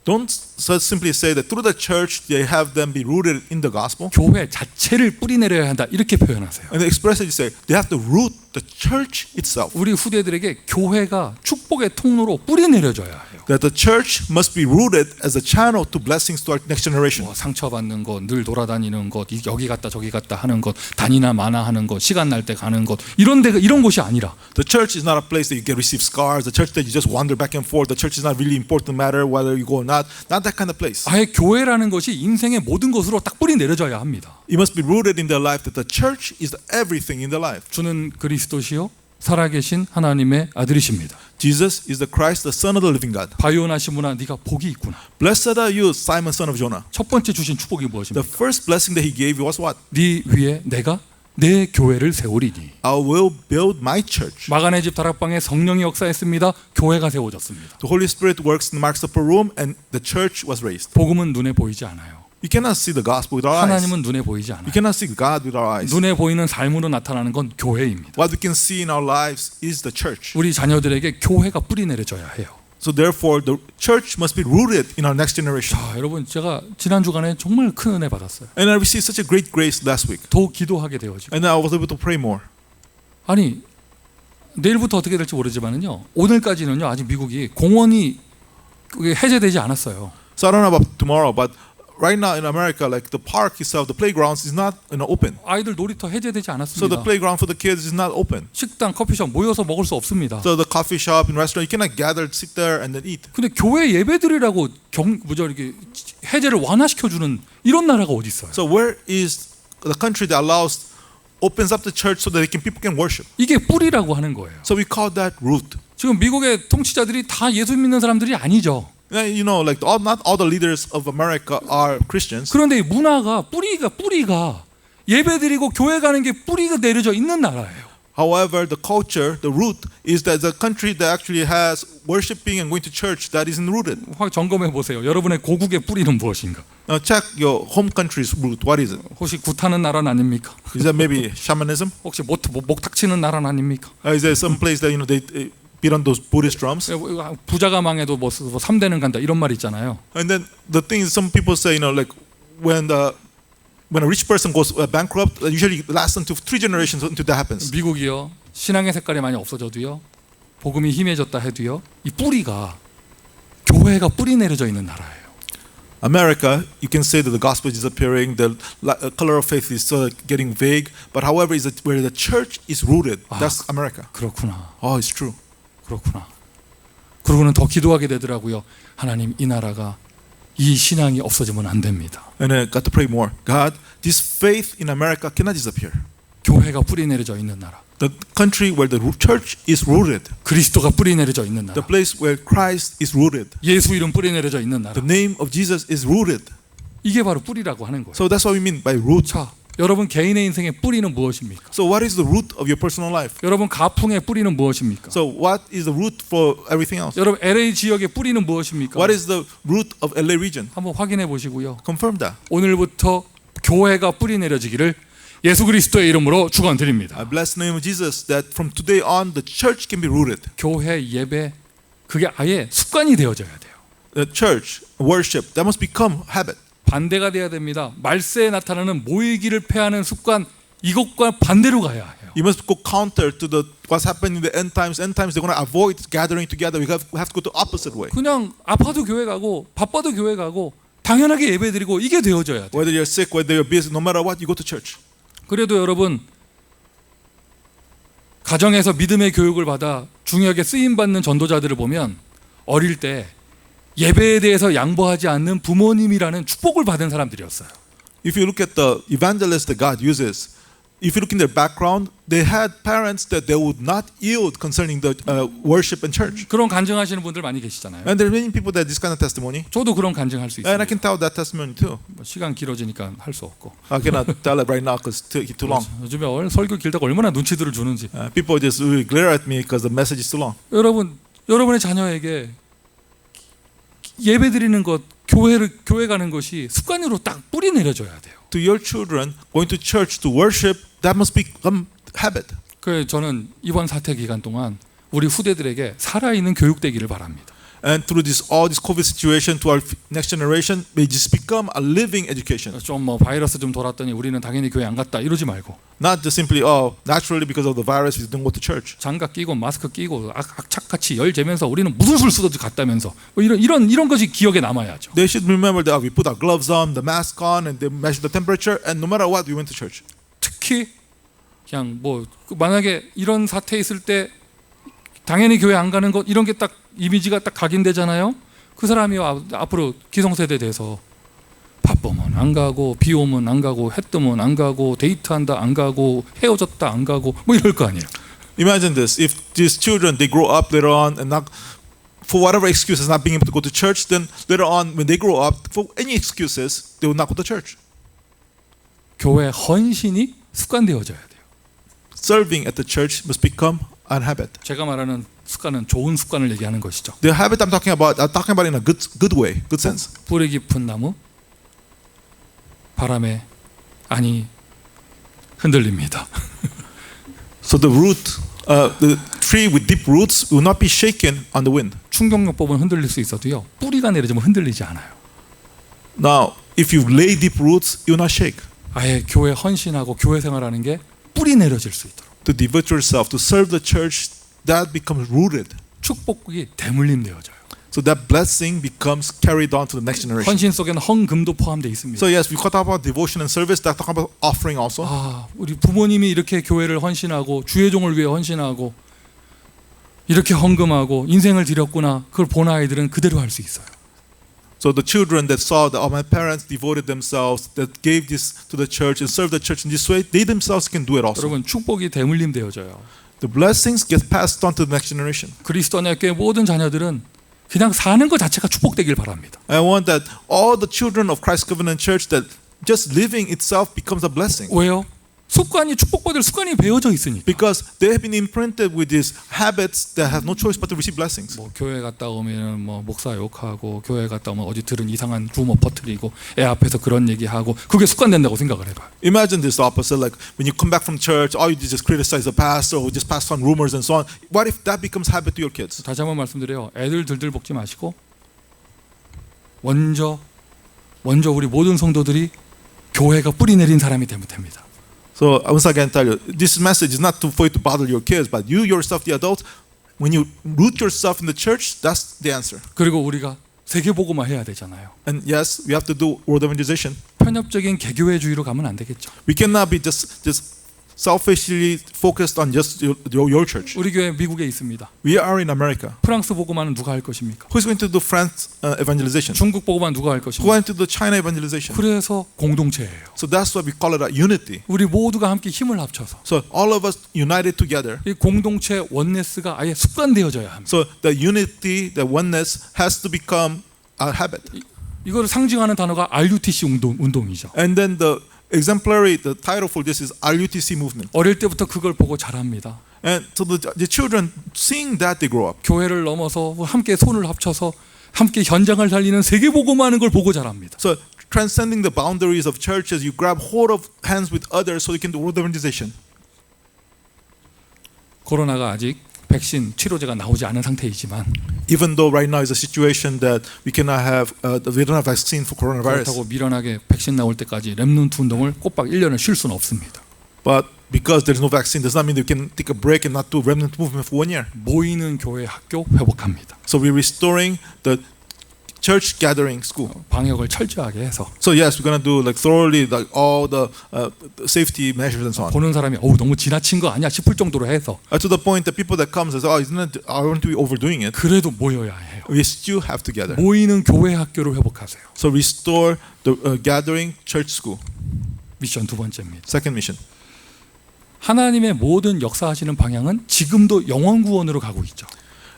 Don't simply say that through the church they have them be rooted in the gospel. 교회 자체를 뿌리 내려야 한다 이렇게 표현하세요. And expressly say they have to root the church itself. 우리 후대들에게 교회가 축복의 통로로 뿌리 내려져야 해요. That the church must be rooted as a channel to blessings to our next generation. 뭐 상처받는 것, 늘 돌아다니는 것, 여기 갔다 저기 갔다 하는 것, 다니나 마나 하는 것, 시간 날 때 가는 것 이런 곳이 아니라. The church is not a place that you receive scars. The church that you just wander back and forth. The church is not really important matter whether you go or not. Not that kind of place. 아예 교회라는 것이 인생의 모든 것으로 딱 뿌리 내려져야 합니다. It must be rooted in their life that the church is everything in their life. 주는 그리스도시요 살아계신 하나님의 아들이십니다. Jesus is the Christ, the Son of the living God. 바요나 시므나 네가 복이 있구나. Blessed are you, Simon, son of Jonah. 첫 번째 주신 축복이 The 무엇입니까? first blessing that He gave was what? 네 위에 내가 내 교회를 세우리니. I will build my church. 마가네 집 다락방에 성령이 역사했습니다. 교회가 세워졌습니다. The Holy Spirit works in the Mark's upper room, and the church was raised. 복음은 눈에 보이지 않아요. You cannot see the gospel with our eyes. 하나님은 눈에 보이지 않아요. You cannot see God with our eyes. 눈에 보이는 삶으로 나타나는 건 교회입니다. What we can see in our lives is the church. 우리 자녀들에게 교회가 뿌리 내려져야 해요. So therefore, the church must be rooted in our next generation. 자, 여러분 제가 지난 주간에 정말 큰 은혜 받았어요. And I received such a great grace last week. 더 기도하게 되어지고. And I was able to pray more. 아니 내일부터 어떻게 될지 모르지만은요. 오늘까지는요 아직 미국이 공원이 해제되지 않았어요. So I don't know about tomorrow, but right now in America, like the park itself, the playgrounds is not open. 아이들 놀이터 해제되지 So the 않았습니다. playground for the kids is not open. 식당, 커피숍 모여서 먹을 수 없습니다. So the coffee shop and restaurant, you cannot gather, sit there, and then eat. 근데 교회 예배드리라고 이렇게 해제를 완화시켜 주는 이런 나라가 어디 있어요? So where is the country that allows opens up the church so that people can worship? 이게 뿌리라고 하는 거예요. So we call that root. 지금 미국의 통치자들이 다 예수 믿는 사람들이 아니죠. You know, like not all the leaders of America are Christians. 그런데 이 문화가 뿌리가 예배드리고 교회 가는 게 뿌리가 내려져 있는 나라예요. However, the culture, the root is that the country that actually has worshiping and going to church that isn't rooted. 점검해 보세요. 여러분의 고국의 뿌리는 무엇인가? Now check your home country's root. What is it? 혹시 굿하는 나라는 아닙니까? Is that maybe shamanism? 혹시 목탁 치는 나라는 아닙니까? Is there some place that they beat on those Buddhist drums? 부자가 망해도 뭐 3대는 간다 이런 말 있잖아요. And then the thing is, some people say, like when a rich person goes bankrupt, usually lasts until 3 generations until that happens. 미국이요. 신앙의 색깔이 많이 없어져도요. 복음이 희미해졌다 해도요. 이 뿌리가 교회가 뿌리 내려져 있는 나라예요. America, you can say that the gospel is disappearing, the color of faith is getting vague, but however, is where the church is rooted. That's America. 그렇구나. Oh, it's true. 그렇구나. 그러고는 더 기도하게 되더라고요. 하나님, 이 나라가 이 신앙이 없어지면 안 됩니다. And I got to pray more. God, this faith in America cannot disappear. 교회가 뿌리 내려져 있는 나라. The country where the church is rooted. 그리스도가 뿌리 내려져 있는 나라. The place where Christ is rooted. 예수 이름 뿌리 내려져 있는 나라. The name of Jesus is rooted. 이게 바로 뿌리라고 하는 거예요. So that's what we mean by root. 자, 여러분 개인의 인생의 뿌리는 무엇입니까? So what is the root of your personal life? 여러분 가풍의 뿌리는 무엇입니까? So what is the root for everything else? 여러분 LA 지역의 뿌리는 무엇입니까? What is the root of LA region? 한번 확인해 보시고요. Confirm that. 오늘부터 교회가 뿌리 내려지기를 예수 그리스도의 이름으로 축원드립니다. I bless the name of Jesus that from today on the church can be rooted. 교회 예배 그게 아예 습관이 되어져야 돼요. The church worship that must become habit. 반대가 돼야 됩니다. 말세에 나타나는 모이기를 패하는 습관 이것과 반대로 가야 해요. You must go counter to what's happening in the end times. End times they're going to avoid gathering together. We have to go the opposite way. 그냥 아파도 교회 가고 바빠도 교회 가고 당연하게 예배드리고 이게 되어져야 돼요. Whether you're sick, whether you're busy, no matter what, you go to church. 그래도 여러분 가정에서 믿음의 교육을 받아 중요하게 쓰임 받는 전도자들을 보면 어릴 때 예배에 대해서 양보하지 않는 부모님이라는 축복을 받은 사람들이었어요. If you look at the evangelists that God uses, if you look in their background, they had parents that they would not yield concerning the worship and church. 그런 간증하시는 분들 많이 계시잖아요. And there are many people that have this kind of testimony. 저도 그런 간증할 수 And I 있습니다. can tell that testimony too. 시간 길어지니까 할 수 없고. I cannot tell it right now because it's too long. 요즘에 설교 길다고 얼마나 눈치들을 주는지. People just really glare at me because the message is too long. 여러분의 자녀에게 예배 드리는 것, 교회 가는 것이 습관으로 딱 뿌리 내려줘야 돼요. To your children, going to church to worship, that must become habit. 그래서 저는 이번 사태 기간 동안 우리 후대들에게 살아있는 교육되기를 바랍니다. And through all this COVID situation, to our next generation, may just become a living education. 좀 바이러스 좀 돌았더니 우리는 당연히 교회 안 갔다 이러지 말고. Not just simply, naturally because of the virus, we don't go to church. 장갑 끼고 마스크 끼고 악착같이 열 재면서 우리는 무슨 술 쓰도 갔다면서 이런 것이 기억에 남아야죠. They should remember that we put our gloves on, the mask on, and they measure the temperature, and no matter what, we went to church. 특히 그냥 만약에 이런 사태 있을 때 당연히 교회 안 가는 것 이런 게 딱 이미지가 딱 각인되잖아요. 그 사람이 앞으로 기성세대에 대해서 바쁘면 안 가고 비 오면 안 가고 해 뜨면 안 가고 데이트한다 안 가고 헤어졌다 안 가고 이럴 거 아니에요. Imagine this: if these children they grow up later on and not, for whatever excuses, not being able to go to church, then later on when they grow up, for any excuses, they will not go to church. 교회 헌신이 습관되어져야 돼요. Serving at the church must become an habit. 제가 말하는 습관은 좋은 습관을 얘기하는 것이죠. The habit I'm talking about in a good way, good sense. 뿌리 깊은 나무 바람에 아니 흔들립니다. So the tree with deep roots will not be shaken on the wind. 충격요법은 흔들릴 수 있어도요. 뿌리가 내려지면 흔들리지 않아요. Now, if you lay deep roots, you will not shake. 아예 교회 헌신하고 교회 생활하는 게 뿌리 내려질 수 있도록. To devote yourself to serve the church, that becomes rooted. 축복이 대물림 되어져요. So that blessing becomes carried on to the next generation. 헌신 속에는 헌금도 포함되어 있습니다. So yes, we talk about devotion and service. That talk about offering also. 우리 부모님이 이렇게 교회를 헌신하고 주의 종을 위해 헌신하고 이렇게 헌금하고 인생을 드렸구나. 그걸 본 아이들은 그대로 할 수 있어요. So the children that saw that my parents devoted themselves, that gave this to the church and served the church in this way, they themselves can do it also. 여러분 축복이 대물림 되어져요. The blessings get passed on to the next generation. 그리스도 안의 교회 모든 자녀들은 그냥 사는 것 자체가 축복되길 바랍니다. I want that all the children of Christ Covenant Church that just living itself becomes a blessing. 왜요? 습관이 축복받을 습관이 배어져 있으니까. Because they have been imprinted with these habits that have no choice but to receive blessings. 뭐 교회 갔다 오면 뭐 목사 욕하고 교회 갔다 오면 어디 들은 이상한 루머 퍼뜨리고 애 앞에서 그런 얘기하고 그게 습관된다고 생각을 해봐요. Imagine this opposite, like when you come back from church, all you do is just criticize the pastor or just pass on rumors and so on. What if that becomes habit to your kids? 다시 한번 말씀드려요. 애들 들들 볶지 마시고 먼저 우리 모든 성도들이 교회가 뿌리 내린 사람이 되면 됩니다. So once again, tell you, this message is not for you to bother your kids, but you yourself, the adults, when you root yourself in the church, that's the answer. 그리고 우리가 세계복음화 해야 되잖아요. And yes, we have to do world evangelization. 편협적인 개교회주의로 가면 안 되겠죠. We cannot be just selfishly focused on just your church. 우리 교회 미국에 있습니다. We are in America. 프랑스 복음화는 누가 할 것입니까? Who's going to do France evangelization? 중국 복음화 누가 할 Who 것입니까? going to do China evangelization? 그래서 공동체예요. So that's why we call it a unity. 우리 모두가 함께 힘을 합쳐서 So all of us united together. 이 공동체 원네스가 아예 습관되어져야 합니다. So the unity, the oneness has to become a habit. 이거를 상징하는 단어가 RUTC 운동이죠. And then the title for this is RUTC movement. 어릴 때부터 그걸 보고 자랍니다. And so the children, seeing that, they grow up. 교회를 넘어서 함께 손을 합쳐서 함께 현장을 살리는 세계복음화하는 걸 보고 자랍니다. So transcending the boundaries of churches, you grab hold of hands with others so you can do world evangelization. 코로나가 아직 백신 치료제가 나오지 않은 상태이지만 Even though right now is a situation that we don't have vaccine for coronavirus. 그렇다고 미련하게 백신 나올 때까지 렘넌트 운동을 꼬박 1년을 쉴 수는 없습니다. But because there is no vaccine, does not mean we can take a break and not do remnant movement for 1 year. 모이는 교회 학교 회복합니다. So we're restoring the church gathering school. 방역을 철저하게 해서 So yes, we're going to do like thoroughly like all the safety measures and so on. 보는 사람이 너무 지나친 거 아니야 싶을 정도로 해서 To the point that people that come says, aren't we overdoing it? 그래도 모여야 해요. We still have to gather. 모이는 교회 학교를 회복하세요. So restore the gathering church school. 미션 두 번째입니다. Second mission. 하나님의 모든 역사하시는 방향은 지금도 영원 구원으로 가고 있죠.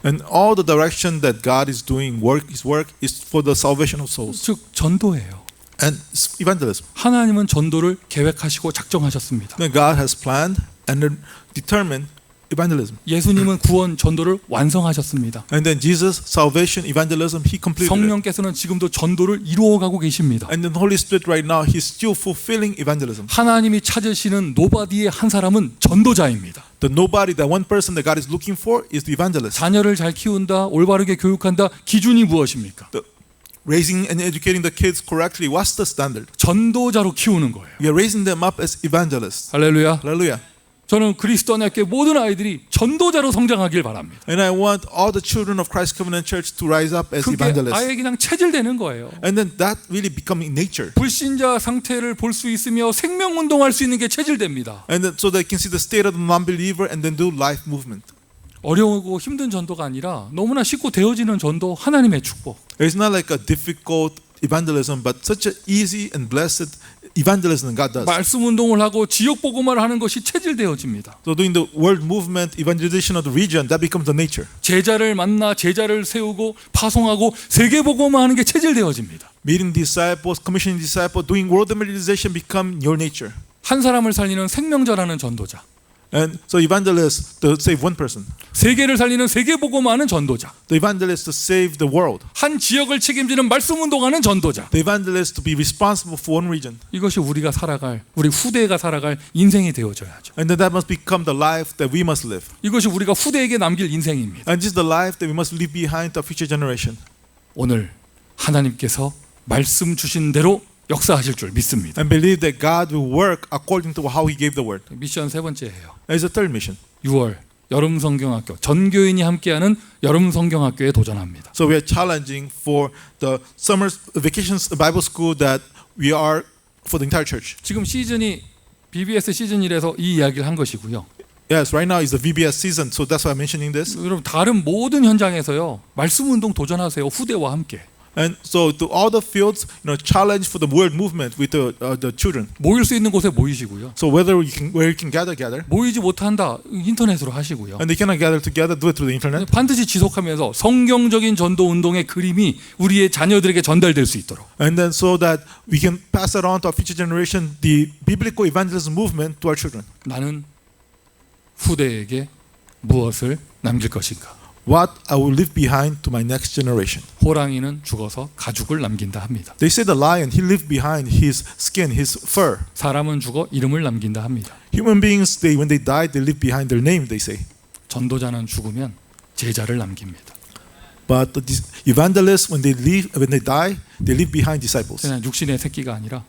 And all the direction that God is doing His work is for the salvation of souls. 즉 전도예요. And evangelism. 하나님은 전도를 계획하시고 작정하셨습니다. Then God has planned and determined evangelism. 예수님은 구원 전도를 완성하셨습니다. And then Jesus, salvation, evangelism, He completed it. 성령께서는 지금도 전도를 이루어가고 계십니다. And then the Holy Spirit right now, He's still fulfilling evangelism. 하나님이 찾으시는 노바디의 한 사람은 전도자입니다. The nobody, the one person that God is looking for is the evangelist. 자녀를 잘 키운다, 올바르게 교육한다, 기준이 무엇입니까? Raising and educating the kids correctly, what's the standard? 전도자로 키우는 거예요. We are raising them up as evangelists. 할렐루야. Hallelujah. 저는 그리스도 안의 교회 모든 아이들이 전도자로 성장하길 바랍니다. And I want all the children of Christ Covenant Church to rise up as 그게 evangelists. 아예 그냥 체질되는 거예요. And then that really becoming nature. 불신자 상태를 볼 수 있으며 생명 운동할 수 있는 게 체질됩니다. And then so they can see the state of the non-believer and then do life movement. 어려우고 힘든 전도가 아니라 너무나 쉽고 되어지는 전도 하나님의 축복. It's not like a difficult evangelism, but such an easy and blessed evangelism God does. 말씀 운동을 하고 지역 복음화를 하는 것이 체질되어집니다. So doing the world movement, evangelization of the region, that becomes the nature. 제자를 만나 제자를 세우고 파송하고 세계 복음화하는 게 체질되어집니다. Meeting disciples, commissioning disciples, doing world evangelization become your nature. 한 사람을 살리는 생명자라는 전도자. And so evangelists to save one person. 세계를 살리는 세계 복음화하는 전도자. The evangelist to save the world. 한 지역을 책임지는 말씀 운동하는 전도자. The evangelist to be responsible for one region. 이것이 우리가 살아갈, 우리 후대가 살아갈 인생이 되어져야죠. And then that must become the life that we must live. 이것이 우리가 후대에게 남길 인생입니다. And this is the life that we must leave behind to future generation. 오늘 하나님께서 말씀 주신 대로 역사하실 줄 믿습니다. And believe that God will work according to how He gave the word. 미션 세 번째예요. That is the third mission. 6월 여름 성경학교, 전교인이 함께하는 여름 성경학교에 도전합니다. So we are challenging for the summer vacations Bible school that we are for the entire church. 지금 시즌이 BBS 시즌 1에서 이 이야기를 한 것이고요. Yes, right now is the VBS season, so that's why I'm mentioning this. 여러분 다른 모든 현장에서요. 말씀 운동 도전하세요. 후대와 함께. And so to all the fields, challenge for the word movement with the children. 모일 수 있는 곳에 모이시고요. So where you can gather. 모이지 못한다. 인터넷으로 하시고요. And they cannot gather together, do it through the internet. 반드시 지속하면서 성경적인 전도 운동의 그림이 우리의 자녀들에게 전달될 수 있도록. And then so that we can pass it on to our future generation, the biblical evangelism movement to our children. 나는 후대에게 무엇을 남길 것인가? What I will leave behind to my next generation. 호랑이는 죽어서 가죽을 남긴다 합니다. They say the lion, he left behind his skin, his fur. 사람은 죽어 이름을 남긴다 합니다. Human beings, when they die, they leave behind their name, they say. 전도자는 죽으면 제자를 남깁니다. But the evangelists, when they die, they leave behind disciples. 그냥 육신의 새끼가 아니라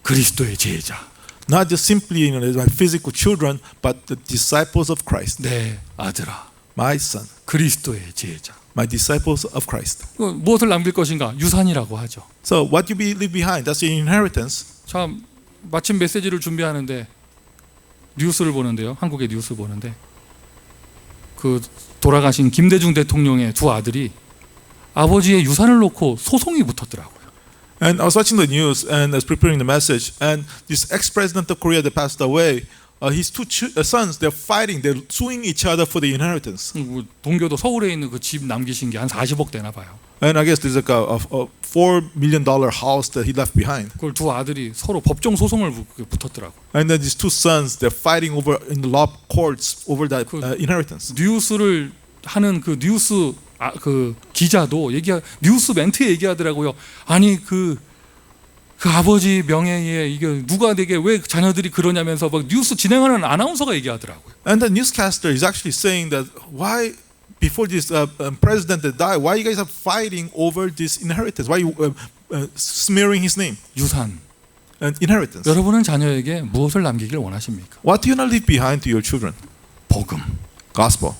그리스도의 제자. Not just simply my physical children, but the disciples of Christ. 내 아들아. My son. 그리스도의 제자. My disciples of Christ. 무엇을 남길 것인가? 유산이라고 하죠. So what you leave behind, that's your inheritance. 참 마침 메시지를 준비하는데 뉴스를 보는데요. 한국의 뉴스 보는데 그 돌아가신 김대중 대통령의 두 아들이 아버지의 유산을 놓고 소송이 붙었더라고요. And I was watching the news and I was preparing the message, and this ex-president of Korea that passed away, his two sons, they're fighting, they're suing each other for the inheritance. 동교도 서울에 있는 그 집 남기신 게 한 40억 되나 봐요. And I guess there's like a $4 million house that he left behind. 그걸 두 아들이 서로 법정 소송을 붙었더라고. And then these two sons, they're fighting over in the law courts over that inheritance. 뉴스를 하는 그 뉴스 그 기자도 뉴스 멘트에 얘기하더라고요. 아니 그 아버지 명예에 이게 누가 되게 왜 자녀들이 그러냐면서 막 뉴스 진행하는 아나운서가 얘기하더라고요. And the newscaster is actually saying that why before this president that died, why you guys are fighting over this inheritance? Why you smearing his name? 유산. And inheritance. 여러분은 자녀에게 무엇을 남기길 원하십니까? What do you want to leave behind to your children? 복음. Gospel.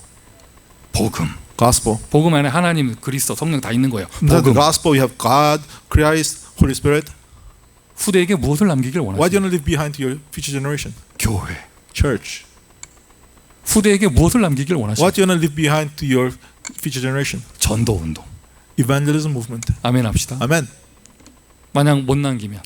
복음. Gospel. 복음 안에 하나님, 그리스도, 성령 다 있는 거예요. In the 복음. gospel, you have God, Christ, Holy Spirit. 후대에게 무엇을 남기길 What do you 원하십니까? want to leave behind to your future generation? 교회. Church. 후대에게 무엇을 남기길 원하십니까? What do you want to leave behind to your future generation? 전도 운동. Evangelism movement. 아멘 합시다. Amen. 만약 못 남기면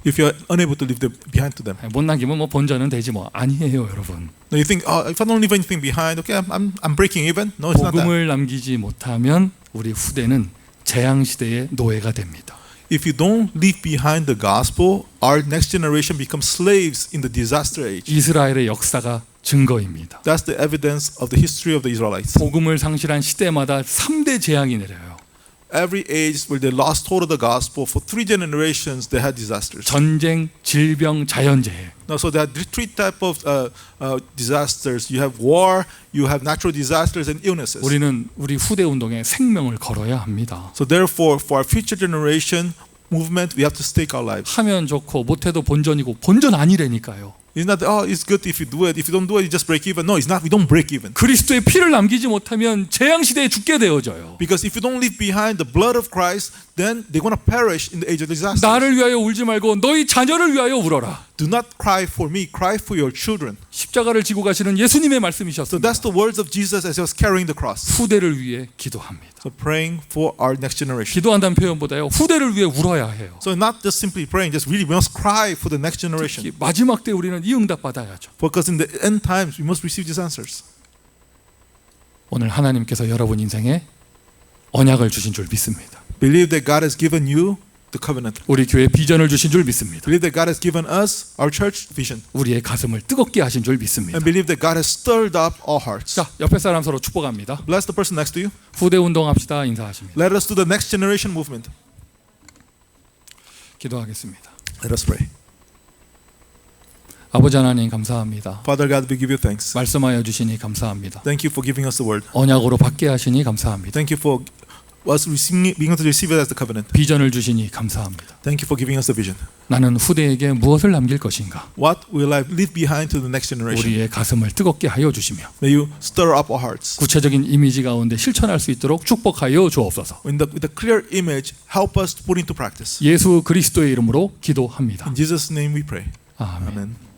If you are unable to leave them behind to them. 못 남기면 뭐 본전은 되지 뭐 아니에요, 여러분. Now you think, if I don't leave anything behind, okay, I'm breaking even. No, it's not that. 복음을 남기지 못하면 우리 후대는 재앙 시대의 노예가 됩니다. If you don't leave behind the gospel, our next generation becomes slaves in the disaster age. 이스라엘의 역사가 증거입니다. That's the evidence of the history of the Israelites. 복음을 상실한 시대마다 3대 재앙이 내려요. Every age where they lost hold of the gospel, for 3 generations they had disasters. 전쟁, 질병, 자연재해. Now, so there are 3 types of disasters. You have war, you have natural disasters, and illnesses. 우리는 우리 후대 운동에 생명을 걸어야 합니다. So therefore, for our future generation movement, we have to stake our lives. 하면 좋고 못해도 본전이고 본전 아니라니까요. It's not, it's good if you do it. If you don't do it, you just break even. No, it's not. We don't break even. 그리스도의 피를 남기지 못하면 재앙 시대에 죽게 되어져요. Because if you don't leave behind the blood of Christ, then they're going to perish in the age of disaster. 나를 위하여 울지 말고 너희 자녀를 위하여 울어라. Do not cry for me, cry for your children. 십자가를 지고 가시는 예수님의 So 말씀이셨습니다. that's the words of Jesus as he was carrying the cross. 후대를 위해 기도합니다. So praying for our next generation. 기도한다는 표현보다요. 후대를 위해 울어야 해요. So not just simply praying, just really we must cry for the next generation. 특히 마지막 때 우리는 이 응답 받아야죠. Because in the end times we must receive these answers. 오늘 하나님께서 여러분 인생에 언약을 주신 줄 믿습니다. Believe that God has given you the covenant. 우리 교회 비전을 주신 줄 믿습니다. Believe that God has given us our church vision. 우리의 가슴을 뜨겁게 하신 줄 믿습니다. And believe that God has stirred up our hearts. 자, 옆에 사람 서로 축복합니다. Bless the person next to you. 후대 운동합시다. 인사하십니다. Let us do the next generation movement. 기도하겠습니다. Let us pray. 아버지 하나님 감사합니다. Father God, we give you thanks. 말씀하여 주시니 감사합니다. Thank you for giving us the word. 언약으로 받게 하시니 감사합니다. Thank you for was being able to receive it as the covenant. 비전을 주시니 감사합니다. Thank you for giving us the vision. 나는 후대에게 무엇을 남길 것인가? What will I leave behind to the next generation? 우리의 가슴을 뜨겁게 하여 주시며 May you stir up our hearts. 구체적인 이미지 가운데 실천할 수 있도록 축복하여 주옵소서. With a clear image, help us to put into practice. 예수 그리스도의 이름으로 기도합니다. In Jesus' name we pray. 아멘. Amen.